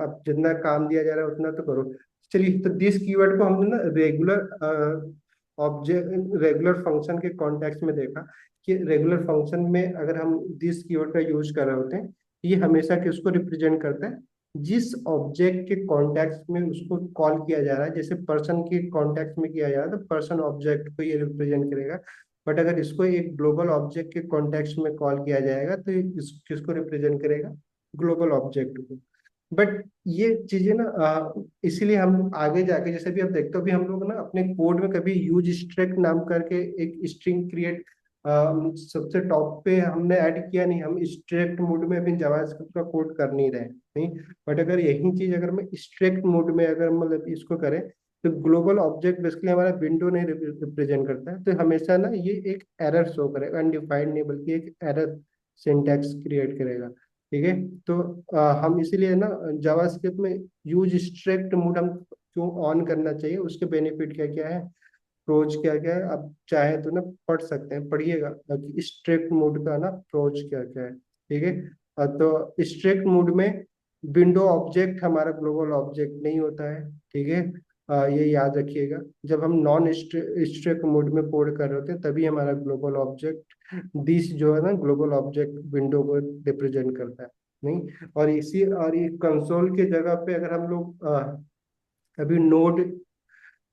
अब जितना काम दिया जा रहा है उतना तो करो। चलिए, तो दिस कीवर्ड को हमने ना रेगुलर ऑब्जेक्ट, रेगुलर फंक्शन के कॉन्टेक्स्ट में देखा कि रेगुलर फंक्शन में अगर हम दिस कीवर्ड का यूज कर रहे होते हैं, ये हमेशा किसको रिप्रेजेंट करता है, जिस ऑब्जेक्ट के कॉन्टेक्स्ट में उसको कॉल किया जा रहा है। जैसे पर्सन के कॉन्टेक्स्ट में किया जा रहा है तो पर्सन ऑब्जेक्ट को ये रिप्रेजेंट करेगा। बट अगर इसको एक ग्लोबल ऑब्जेक्ट के कॉन्टेक्स्ट में कॉल किया जाएगा तो ये किसको रिप्रेजेंट करेगा, ग्लोबल ऑब्जेक्ट को। बट ये चीजें ना इसीलिए हम आगे जाके जैसे भी आप देखते हो भी हम लोग ना अपने कोड में कभी यूज स्ट्रिंग नाम करके एक स्ट्रिंग क्रिएट सबसे टॉप पे हमने ऐड किया नहीं, हम स्ट्रिक्ट मोड में अभी जावास्क्रिप्ट का कोड कर नहीं रहे, नहीं। बट अगर यही चीज अगर मैं स्ट्रिक्ट मोड में अगर मतलब इसको करें, तो ग्लोबल ऑब्जेक्ट बेसिकली हमारा विंडो नहीं रिप्रेजेंट करता है, तो हमेशा ना ये एक एरर शो करेगा, अनडिफाइंड नहीं बल्कि एक एरर सिंटैक्स क्रिएट करेगा, ठीक है। तो हम इसीलिए ना जावास्क्रिप्ट में यूज स्ट्रिक्ट मोड हम क्यों ऑन करना चाहिए, उसके बेनिफिट क्या क्या है, प्रोज क्या क्या है, आप चाहे तो ना पढ़ सकते हैं, पढ़िएगा बाकी स्ट्रिक्ट मोड का ना प्रोज क्या क्या है, ठीक है। तो स्ट्रिक्ट मोड में विंडो ऑब्जेक्ट हमारा ग्लोबल ऑब्जेक्ट नहीं होता है, ठीक है। ये याद रखिएगा, जब हम नॉन स्ट्रिक्ट मोड में कोड कर रहे होते हैं तभी हमारा ग्लोबल ऑब्जेक्ट दिस जो है ना ग्लोबल ऑब्जेक्ट विंडो को रिप्रेजेंट करता है, नहीं। और ये कंसोल के जगह पे अगर हम लोग अभी नोड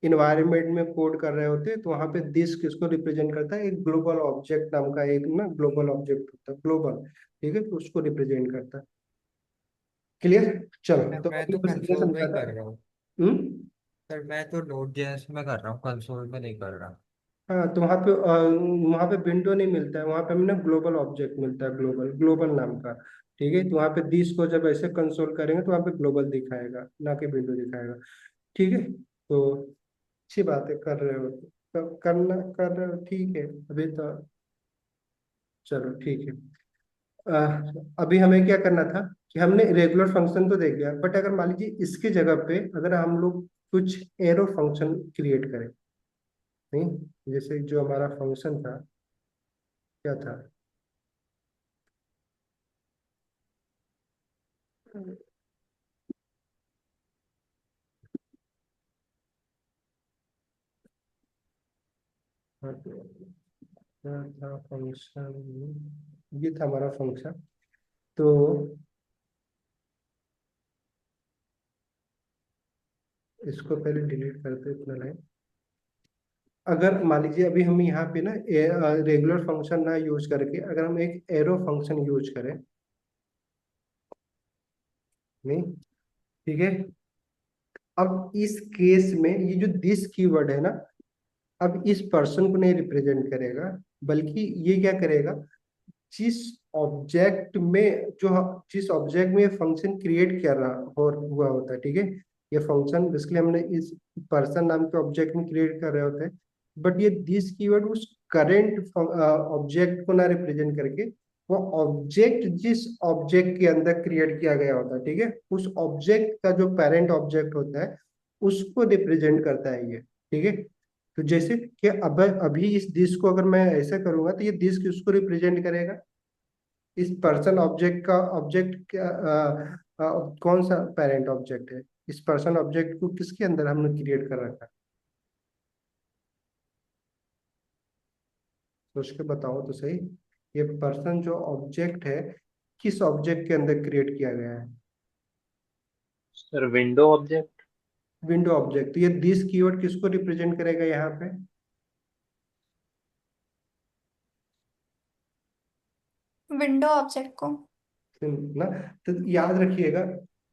इन्वायरमेंट में कोड कर रहे होते हैं तो वहां पे दिस किसको रिप्रेजेंट करता है, एक ग्लोबल ऑब्जेक्ट नाम का एक ना ग्लोबल ऑब्जेक्ट होता है, ग्लोबल, ठीक है, तो उसको रिप्रेजेंट करता है। क्लियर, चलो तो मैं अभी तो बस ये कंसोल में समझा ही था। कर रहा हूँ हम्म। सर, मैं तो नोड जेएस में कर रहा हूँ, कंसोल में नहीं कर रहा। हाँ तो वहाँ पे विंडो नहीं मिलता है, वहाँ पे हमें ना ग्लोबल ऑब्जेक्ट मिलता है, ग्लोबल ग्लोबल नाम का, ठीक है। तो वहाँ पे दिस को जब ऐसे कंसोल करेंगे तो वहाँ पे ग्लोबल दिखाएगा ना कि विंडो दिखाएगा, ठीक है। तो अच्छी बात है, कर रहे हो तो करना कर रहे हो, ठीक है। अभी तो चलो ठीक है। अभी हमें क्या करना था कि हमने रेगुलर फंक्शन तो देख लिया, बट अगर मान लीजिए इसके जगह पे अगर हम लोग कुछ एरो फंक्शन क्रिएट करें, नहीं, जैसे जो हमारा फंक्शन था क्या था, हाँ, तो क्या था फंक्शन, ये था हमारा फंक्शन। तो इसको पहले डिलीट करते इतना लाइन। अगर मान लीजिए अभी हम यहाँ पे ना रेगुलर फंक्शन ना यूज करके अगर हम एक एरो फंक्शन यूज करें, नहीं, ठीक है। अब इस केस में ये जो दिस कीवर्ड है ना, अब इस पर्सन को नहीं रिप्रेजेंट करेगा, बल्कि ये क्या करेगा, जिस ऑब्जेक्ट में जो जिस ऑब्जेक्ट में ये फंक्शन क्रिएट कर रहा हो हुआ होता है, ठीक है। ये फंक्शन बेसिकली हमने इस पर्सन नाम के ऑब्जेक्ट में क्रिएट कर रहे होते हैं, बट ये दिस कीवर्ड उस करेंट ऑब्जेक्ट को ना रिप्रेजेंट करके वो ऑब्जेक्ट जिस ऑब्जेक्ट के अंदर क्रिएट किया गया होता है, ठीक है, उस ऑब्जेक्ट का जो पेरेंट ऑब्जेक्ट होता है उसको रिप्रेजेंट करता है ये, ठीक है। तो जैसे कि अब अभी इस दिस को अगर मैं ऐसा करूंगा तो ये दिस किसको रिप्रेजेंट करेगा, इस पर्सन ऑब्जेक्ट का ऑब्जेक्ट कौन सा पेरेंट ऑब्जेक्ट है, इस पर्सन ऑब्जेक्ट को किसके अंदर हमने क्रिएट कर रखा है, सोच के बताओ तो सही। ये पर्सन जो ऑब्जेक्ट है किस ऑब्जेक्ट के अंदर क्रिएट किया गया है, sir window object. Window object. तो ये दिस कीवर्ड किसको रिप्रेजेंट करेगा यहाँ पे, विंडो ऑब्जेक्ट को। ना। तो याद रखिएगा,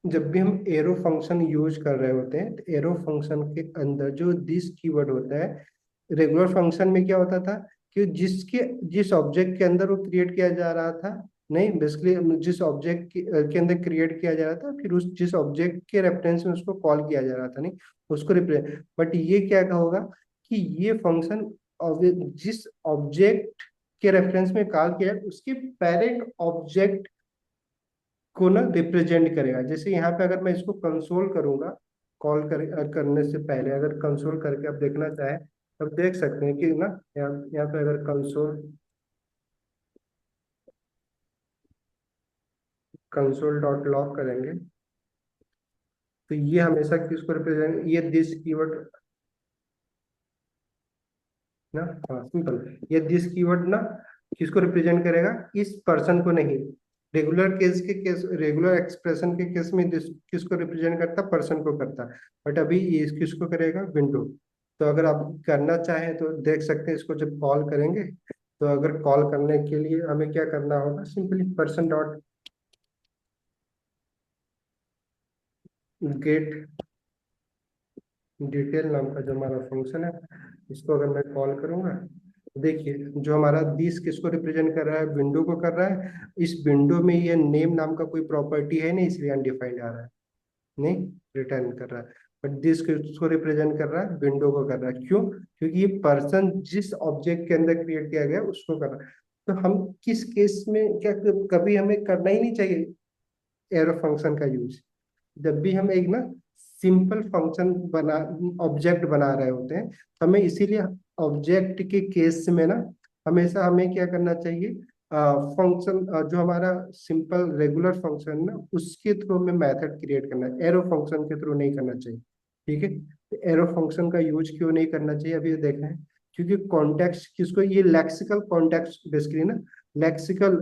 जब भी हम एरो फंक्शन यूज कर रहे होते हैं तो एरो फंक्शन के अंदर जो दिस कीवर्ड होता है, रेगुलर फंक्शन में क्या होता था कि जिस ऑब्जेक्ट के अंदर वो क्रिएट किया जा रहा था, नहीं, बेसिकली जिस ऑब्जेक्ट के अंदर क्रिएट किया जा रहा था फिर उस जिस ऑब्जेक्ट के रेफरेंस में उसको कॉल किया जा रहा था, नहीं, उसको रिप्रेजेंट। बट ये क्या होगा कि ये फंक्शन जिस ऑब्जेक्ट के रेफरेंस में कॉल किया है, उसके पेरेंट ऑब्जेक्ट को ना रिप्रेजेंट करेगा। जैसे यहाँ पे अगर मैं इसको कंसोल करूंगा, करने से पहले अगर कंसोल करके आप देखना चाहें तब देख सकते हैं कि ना, यहाँ पे अगर कंसोल डॉट लॉग करेंगे तो ये हमेशा किसको रिप्रेजेंट, ये दिस कीवर्ड ना, हाँ सिंपल, ये दिस कीवर्ड ना किसको रिप्रेजेंट करेगा, इस पर्सन को नहीं। रेगुलर एक्सप्रेशन के केस में दिस किसको रिप्रेजेंट करता, पर्सन को करता, बट अभी ये किसको करेगा, विंडो। तो अगर आप करना चाहें तो देख सकते हैं, इसको जब कॉल करेंगे तो अगर कॉल करने के लिए हमें क्या करना होगा, simply person dot gate detail नाम का जो हमारा फंक्शन है, इसको अगर मैं कॉल करूंगा तो देखिए जो हमारा दिस किसको रिप्रेजेंट कर रहा है, विंडो को कर रहा है। इस विंडो में ये नेम नाम का कोई प्रॉपर्टी है नहीं, इसलिए अनडिफाइंड आ रहा है, नहीं, रिटर्न कर रहा है। बट दिस किसको रिप्रेजेंट कर रहा है, विंडो को कर रहा है, क्यों, क्योंकि ये पर्सन जिस ऑब्जेक्ट के अंदर क्रिएट किया गया उसको कर रहा है। तो हम किस केस में क्या, कभी हमें करना ही नहीं चाहिए एरो फंक्शन का यूज, जब भी हम एक ना सिंपल फंक्शन बना ऑब्जेक्ट बना रहे होते हैं, तो हमें इसीलिए ऑब्जेक्ट के केस में ना हमेशा हमें क्या करना चाहिए, फंक्शन जो हमारा सिंपल रेगुलर फंक्शन ना उसके थ्रू में मेथड क्रिएट करना है, एरो फंक्शन के थ्रू नहीं करना चाहिए। ठीक है, तो एरो फंक्शन का यूज क्यों नहीं करना चाहिए अभी देखें, क्योंकि कॉन्टेक्स्ट किसको, ये लेक्सिकल कॉन्टेक्स्ट बेसिकली ना, लेक्सिकल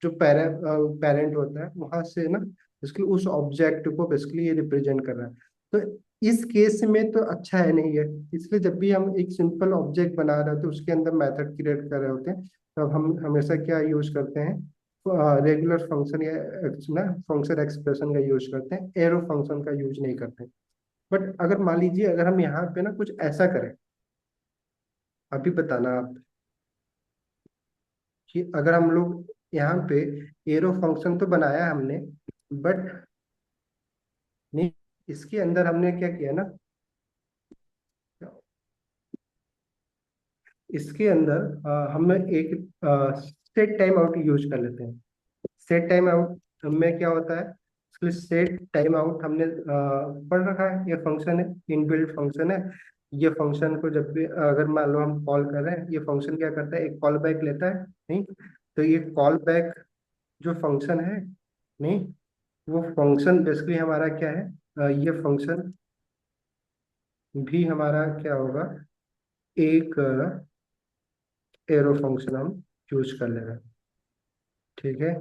जो पेरेंट होता है वहां से ना बेसिकली उस ऑब्जेक्ट को बेसिकली ये रिप्रेजेंट कर रहा है। तो इस केस में तो अच्छा है नहीं है, इसलिए जब भी हम एक सिंपल ऑब्जेक्ट बना रहे होते हैं उसके अंदर मेथड क्रिएट कर रहे होते हैं, तब हम हमेशा क्या यूज करते हैं, रेगुलर फंक्शन या ना फंक्शन एक्सप्रेशन का यूज करते हैं, एरो फंक्शन का यूज नहीं करते। बट अगर मान लीजिए अगर हम यहाँ पे ना कुछ ऐसा करें, अभी बताना आप कि अगर हम लोग यहाँ पे एरो फंक्शन तो बनाया हमने, बट नहीं, इसके अंदर हमने क्या किया ना, इसके अंदर हमें एक सेट टाइम आउट यूज कर लेते हैं। सेट टाइम आउट में क्या होता है, इसलिए सेट टाइम आउट हमने पढ़ रखा है, ये फंक्शन है, इनबिल्ट फंक्शन है। ये फंक्शन को जब भी अगर मान लो हम कॉल कर रहे हैं, ये फंक्शन क्या करता है, एक कॉल बैक लेता है, नहीं, तो ये कॉल बैक जो फंक्शन है, नहीं, वो फंक्शन बेसिकली हमारा क्या है, ये फंक्शन भी हमारा क्या होगा, एक एरो फंक्शन हम यूज कर ले रहे हैं। ठीक है,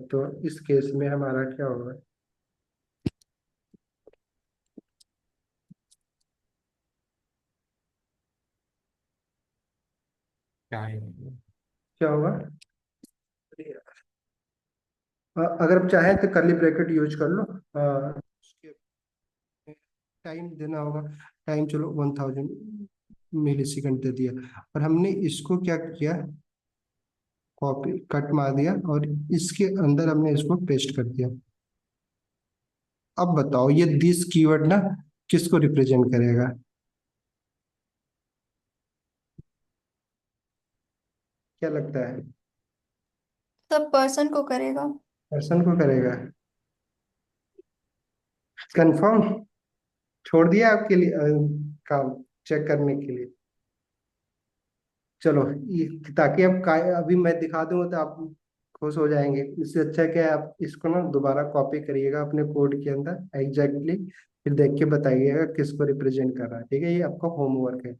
तो इस केस में हमारा क्या होगा, टाइम। क्या होगा, अगर आप चाहें तो कर्ली ब्रैकेट यूज कर लो, उसके टाइम देना होगा, टाइम चलो 1000 मिली सेकंड दे दिया, और हमने इसको क्या किया, कॉपी कट मार दिया और इसके अंदर हमने इसको पेस्ट कर दिया। अब बताओ ये दिस कीवर्ड ना किसको रिप्रेजेंट करेगा, क्या लगता है, सब पर्सन को करेगा। पर्सन को करेगा, कंफर्म, छोड़ दिया आपके लिए काम चेक करने के लिए। चलो ये, ताकि अब अभी मैं दिखा दूंगा तो आप खुश हो जाएंगे, इससे अच्छा क्या है आप इसको ना दोबारा कॉपी करिएगा अपने कोड के अंदर एग्जैक्टली, फिर देख के बताइएगा किसको रिप्रेजेंट कर रहा है। ठीक है, ये आपका होमवर्क है।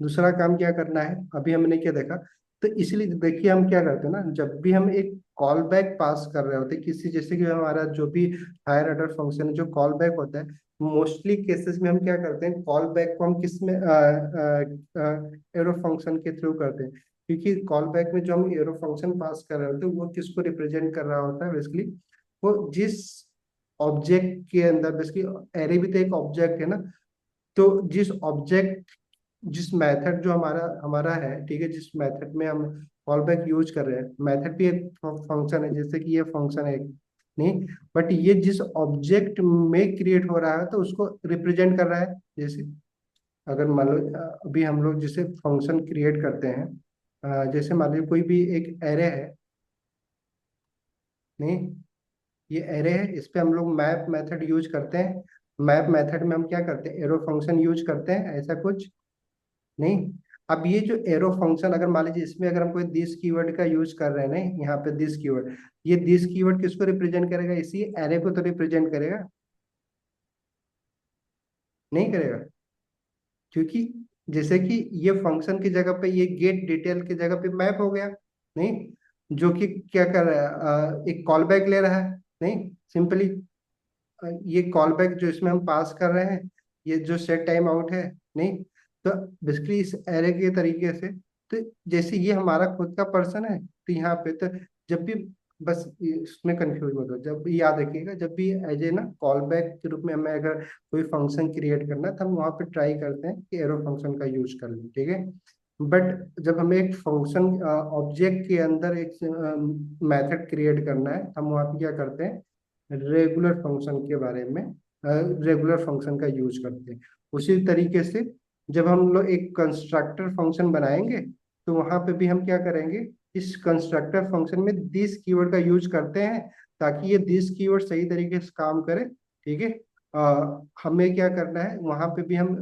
दूसरा काम क्या करना है, अभी हमने क्या देखा, तो इसलिए देखिए हम क्या करते हैं ना, जब भी हम एक कॉल बैक पास कर रहे होते हैं किसी, जैसे कि हमारा जो भी हायर ऑर्डर फंक्शन है जो कॉल बैक होता है, मोस्टली केसेस में हम क्या करते हैं, कॉल बैक को हम किस में एरो फंक्शन के थ्रू करते हैं, क्योंकि कॉल बैक में जो हम एरो फंक्शन पास कर रहे होते हैं वो किसको रिप्रेजेंट कर रहा होता है बेसिकली, वो जिस ऑब्जेक्ट के अंदर बेसिकली एरे भी तो एक ऑब्जेक्ट है ना, तो जिस ऑब्जेक्ट, जिस मेथड जो हमारा हमारा है, ठीक है, जिस मेथड में हम कॉल बैक यूज कर रहे हैं, मेथड भी एक फंक्शन है, जैसे कि ये फंक्शन है एक, नहीं, बट ये जिस ऑब्जेक्ट में क्रिएट हो रहा है तो उसको रिप्रेजेंट कर रहा है। जैसे अगर मान लो अभी हम लोग जैसे फंक्शन क्रिएट करते हैं, जैसे मान लो कोई भी एक एरे है, नहीं, ये एरे है, इस पे हम लोग मैप मेथड यूज करते हैं। मैप मेथड में हम क्या करते हैं, एरो फंक्शन यूज करते हैं, ऐसा कुछ नहीं। अब ये जो एरो फंक्शन अगर मान लीजिए इसमें अगर हम कोई दिस कीवर्ड का यूज कर रहे हैं, नहीं, यहाँ पे दिस कीवर्ड, ये दिस कीवर्ड किसको रिप्रेजेंट करेगा, इसी एरे को तो रिप्रेजेंट करेगा, नहीं करेगा, क्योंकि जैसे कि ये फंक्शन की जगह पे ये गेट डिटेल की जगह पे मैप हो गया, नहीं, जो कि क्या कर रहा है, एक कॉल बैक ले रहा है, नहीं, सिंपली ये कॉल बैक जो इसमें हम पास कर रहे हैं, ये जो सेट टाइम आउट है, नहीं, तो बेसिकली इस एरे के तरीके से, तो जैसे ये हमारा खुद का पर्सन है, तो यहाँ पे तो जब भी, बस इसमें कंफ्यूज मत हो, जब भी याद रखिएगा, जब भी एज ए ना कॉल बैक के रूप में हमें अगर कोई फंक्शन क्रिएट करना है तो हम वहाँ पे ट्राई करते हैं कि एरो फंक्शन का यूज कर लें। ठीक है, बट जब हमें एक फंक्शन ऑब्जेक्ट के अंदर एक मेथड क्रिएट करना है, हम वहाँ पे क्या करते हैं, रेगुलर फंक्शन के बारे में, रेगुलर फंक्शन का यूज करते हैं। उसी तरीके से जब हम लोग एक कंस्ट्रक्टर फंक्शन बनाएंगे तो वहां पे भी हम क्या करेंगे, इस कंस्ट्रक्टर फंक्शन में दिस कीवर्ड का यूज करते हैं ताकि ये दिस कीवर्ड सही तरीके से काम करे। ठीक है, हमें क्या करना है वहां पे भी हम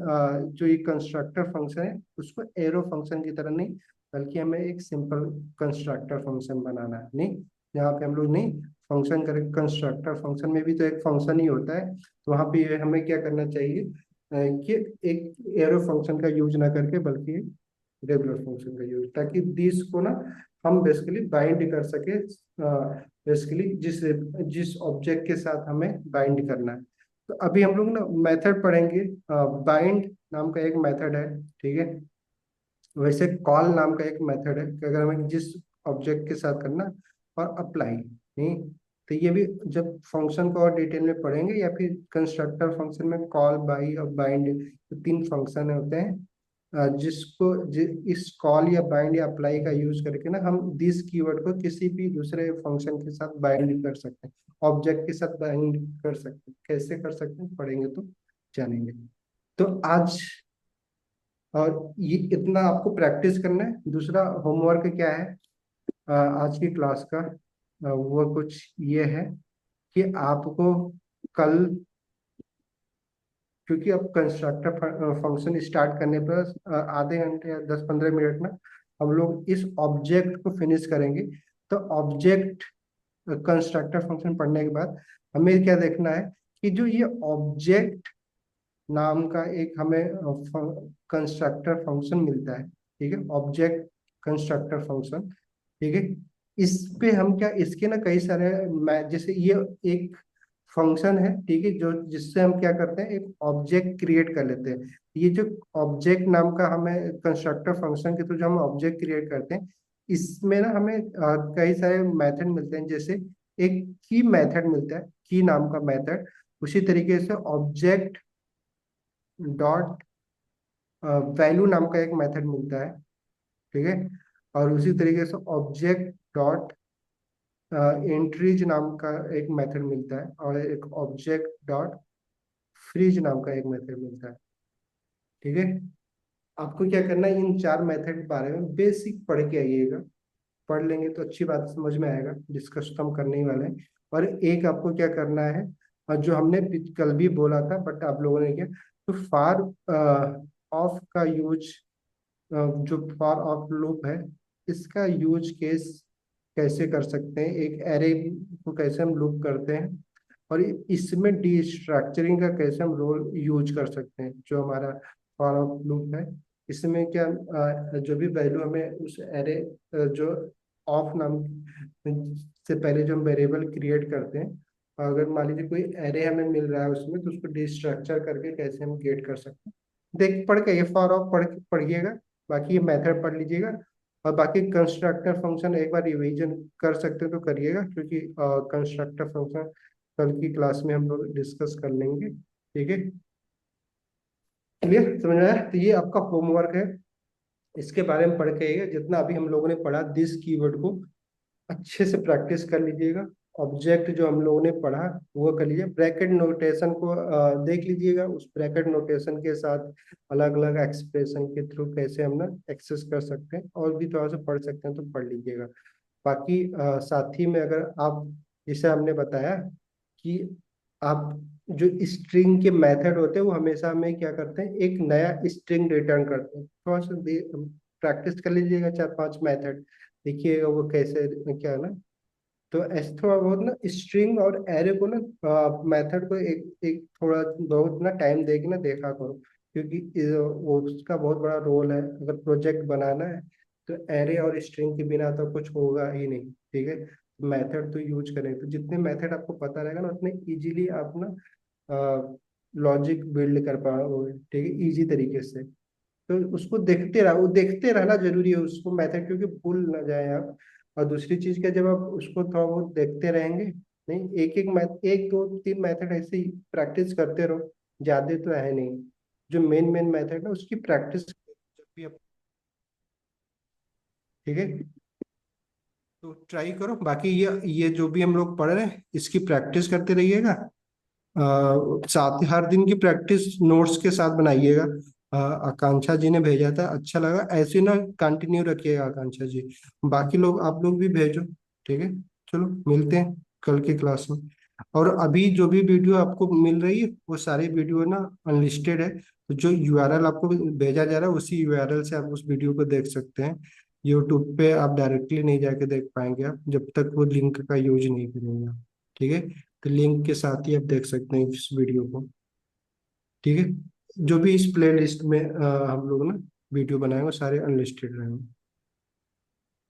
जो ये कंस्ट्रक्टर फंक्शन है उसको एरो फंक्शन की तरह नहीं, बल्कि हमें एक सिंपल कंस्ट्रक्टर फंक्शन बनाना है। नहीं, यहाँ पे हम लोग नहीं फंक्शन करें, कंस्ट्रक्टर फंक्शन में भी तो एक फंक्शन ही होता है। तो वहाँ पे हमें क्या करना चाहिए कि एक एरो फंक्शन का यूज ना करके बल्कि रेगुलर फंक्शन का यूज, ताकि दिस को ना हम बेसिकली बाइंड कर सके, बेसिकली जिस जिस ऑब्जेक्ट के साथ हमें बाइंड करना है। तो अभी हम लोग ना मेथड पढ़ेंगे। बाइंड नाम का एक मेथड है, ठीक है। वैसे कॉल नाम का एक मेथड है कि अगर हमें जिस ऑब्जेक्ट के साथ करना, और अप्लाई नहीं। तो ये भी जब फंक्शन को और डिटेल में पढ़ेंगे, या फिर कंस्ट्रक्टर फंक्शन में कॉल, बाई और बाइंड, तो तीन फंक्शन होते हैं। इस कॉल या बाइंड या अप्लाई का यूज करके ना हम दिस कीवर्ड को किसी भी दूसरे फंक्शन के साथ बाइंड कर सकते हैं, ऑब्जेक्ट के साथ बाइंड कर सकते हैं। कैसे कर सकते हैं पढ़ेंगे तो जानेंगे। तो आज और ये इतना आपको प्रैक्टिस करना है। दूसरा होमवर्क क्या है आज की क्लास का, वो कुछ ये है कि आपको कल, क्योंकि अब कंस्ट्रक्टर फंक्शन स्टार्ट करने पर आधे घंटे या 10-15 मिनट में हम लोग इस ऑब्जेक्ट को फिनिश करेंगे। तो ऑब्जेक्ट कंस्ट्रक्टर फंक्शन पढ़ने के बाद हमें क्या देखना है कि जो ये ऑब्जेक्ट नाम का एक हमें कंस्ट्रक्टर फंक्शन मिलता है, ठीक है, ऑब्जेक्ट कंस्ट्रक्टर फंक्शन, ठीक है। इस पे हम क्या, इसके ना कई सारे जैसे ये एक फंक्शन है, ठीक है, जो जिससे हम क्या करते हैं एक ऑब्जेक्ट क्रिएट कर लेते हैं। ये जो ऑब्जेक्ट नाम का हमें कंस्ट्रक्टर फंक्शन के थ्रू जो हम ऑब्जेक्ट क्रिएट करते हैं, इसमें ना हमें कई सारे मेथड मिलते हैं। जैसे एक की मेथड मिलता है, की नाम का मेथड। उसी तरीके से ऑब्जेक्ट डॉट वैल्यू नाम का एक मेथड मिलता है, ठीक है। और उसी तरीके से ऑब्जेक्ट डॉट एंट्रीज नाम का एक मेथड मिलता है, और एक ऑब्जेक्ट डॉट फ्रीज नाम का एक मेथड मिलता है, ठीक है। आपको क्या करना है, इन चार मेथड के बारे में बेसिक पढ़ के आइएगा। पढ़ लेंगे तो अच्छी बात समझ में आएगा, डिस्कस तो हम करने ही वाले हैं। और एक आपको क्या करना है, और जो हमने कल भी बोला था बट आप लोगों ने क्या, तो फार ऑफ का यूज, जो फॉर ऑफ लूप है, इसका यूज केस कैसे कर सकते हैं, एक एरे को कैसे हम लूप करते हैं, और इसमें डी स्ट्रक्चरिंग का कैसे हम रोल यूज कर सकते हैं। जो हमारा फॉर ऑफ लूप है, इसमें क्या जो भी वैल्यू हमें उस एरे, जो ऑफ नाम से पहले जो हम वेरिएबल क्रिएट करते हैं, अगर मान लीजिए कोई एरे हमें मिल रहा है उसमें, तो उसको डिस्ट्रक्चर करके कैसे हम गेट कर सकते हैं। देख पढ़ के ये फॉर ऑफ पढ़िएगा, बाकी ये मेथड पढ़ लीजिएगा। और बाकी कंस्ट्रक्टर फंक्शन एक बार रिवीजन कर सकते हो तो करिएगा, क्योंकि कंस्ट्रक्टर फंक्शन कल की क्लास में हम लोग डिस्कस कर लेंगे, ठीक है। क्लियर, समझ में आया? तो ये आपका होमवर्क है, इसके बारे में पढ़ के आइएगा। जितना अभी हम लोगों ने पढ़ा दिस कीवर्ड को अच्छे से प्रैक्टिस कर लीजिएगा। ऑब्जेक्ट जो हम लोगों ने पढ़ा वो कर लीजिए। ब्रैकेट नोटेशन को देख लीजिएगा। उस ब्रैकेट नोटेशन के साथ अलग अलग एक्सप्रेशन के थ्रू कैसे हम ना एक्सेस कर सकते हैं, और भी थोड़ा सा पढ़ सकते हैं तो पढ़ लीजिएगा। बाकी साथ ही में अगर आप, जैसे हमने बताया कि आप जो स्ट्रिंग के मेथड होते हैं वो हमेशा हमें क्या करते हैं, एक नया स्ट्रिंग रिटर्न करते हैं। थोड़ा सा प्रैक्टिस कर लीजिएगा 4-5 मेथड, देखिएगा वो कैसे क्या है ना। तो ऐसे थोड़ा बहुत ना स्ट्रिंग और एरे को ना मेथड को एक एक थोड़ा बहुत ना टाइम देके ना देखा करो, क्योंकि वो उसका बहुत बड़ा रोल है। अगर प्रोजेक्ट बनाना है तो एरे और स्ट्रिंग के बिना तो कुछ होगा ही नहीं, ठीक है। मेथड तो यूज करें, तो जितने मेथड आपको पता रहेगा ना उतने इजीली आप ना लॉजिक बिल्ड कर पाओगे, ठीक है, इजी तरीके से। तो उसको देखते रहो, देखते रहना जरूरी है उसको मेथड, क्योंकि भूल ना जाए आप। और दूसरी चीज क्या, जब आप उसको थोड़ा बहुत देखते रहेंगे, नहीं एक एक मैथ, 1-2-3 मेथड ऐसे ही प्रैक्टिस करते रहो, ज्यादा तो है नहीं। जो मेन मेन मेथड है उसकी प्रैक्टिस जब भी आप, ठीक है। तो ट्राई करो। बाकी ये जो भी हम लोग पढ़ रहे हैं इसकी प्रैक्टिस करते रहिएगा। साथ ही हर दिन की प्रैक्टिस नोट्स के साथ बनाइएगा। आकांक्षा जी ने भेजा था, अच्छा लगा। ऐसे ना कंटिन्यू रखिएगा आकांक्षा जी। बाकी लोग, आप लोग भी भेजो, ठीक है। चलो मिलते हैं कल की क्लास में। और अभी जो भी वीडियो आपको मिल रही है वो सारी वीडियो ना अनलिस्टेड है। तो जो यूआरएल आपको भेजा जा रहा है उसी यूआरएल से आप उस वीडियो को देख सकते हैं। यूट्यूब पे आप डायरेक्टली नहीं जाके देख पाएंगे आप, जब तक वो लिंक का यूज नहीं करेंगे आप। ठीक है, तो लिंक के साथ ही आप देख सकते हैं इस वीडियो को। ठीक है, जो भी इस प्ले लिस्ट में हम लोग ना वीडियो बनाए वो सारे अनलिस्टेड रहेंगे।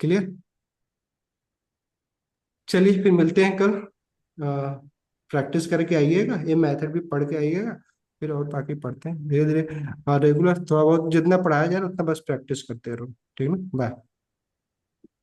क्लियर? चलिए फिर मिलते हैं कल। प्रैक्टिस करके आइएगा, ये मेथड भी पढ़ के आइएगा, फिर और बाकी पढ़ते हैं धीरे धीरे। रेगुलर थोड़ा बहुत जितना पढ़ाया जाए उतना बस प्रैक्टिस करते रहो। ठीक है ना, बाय।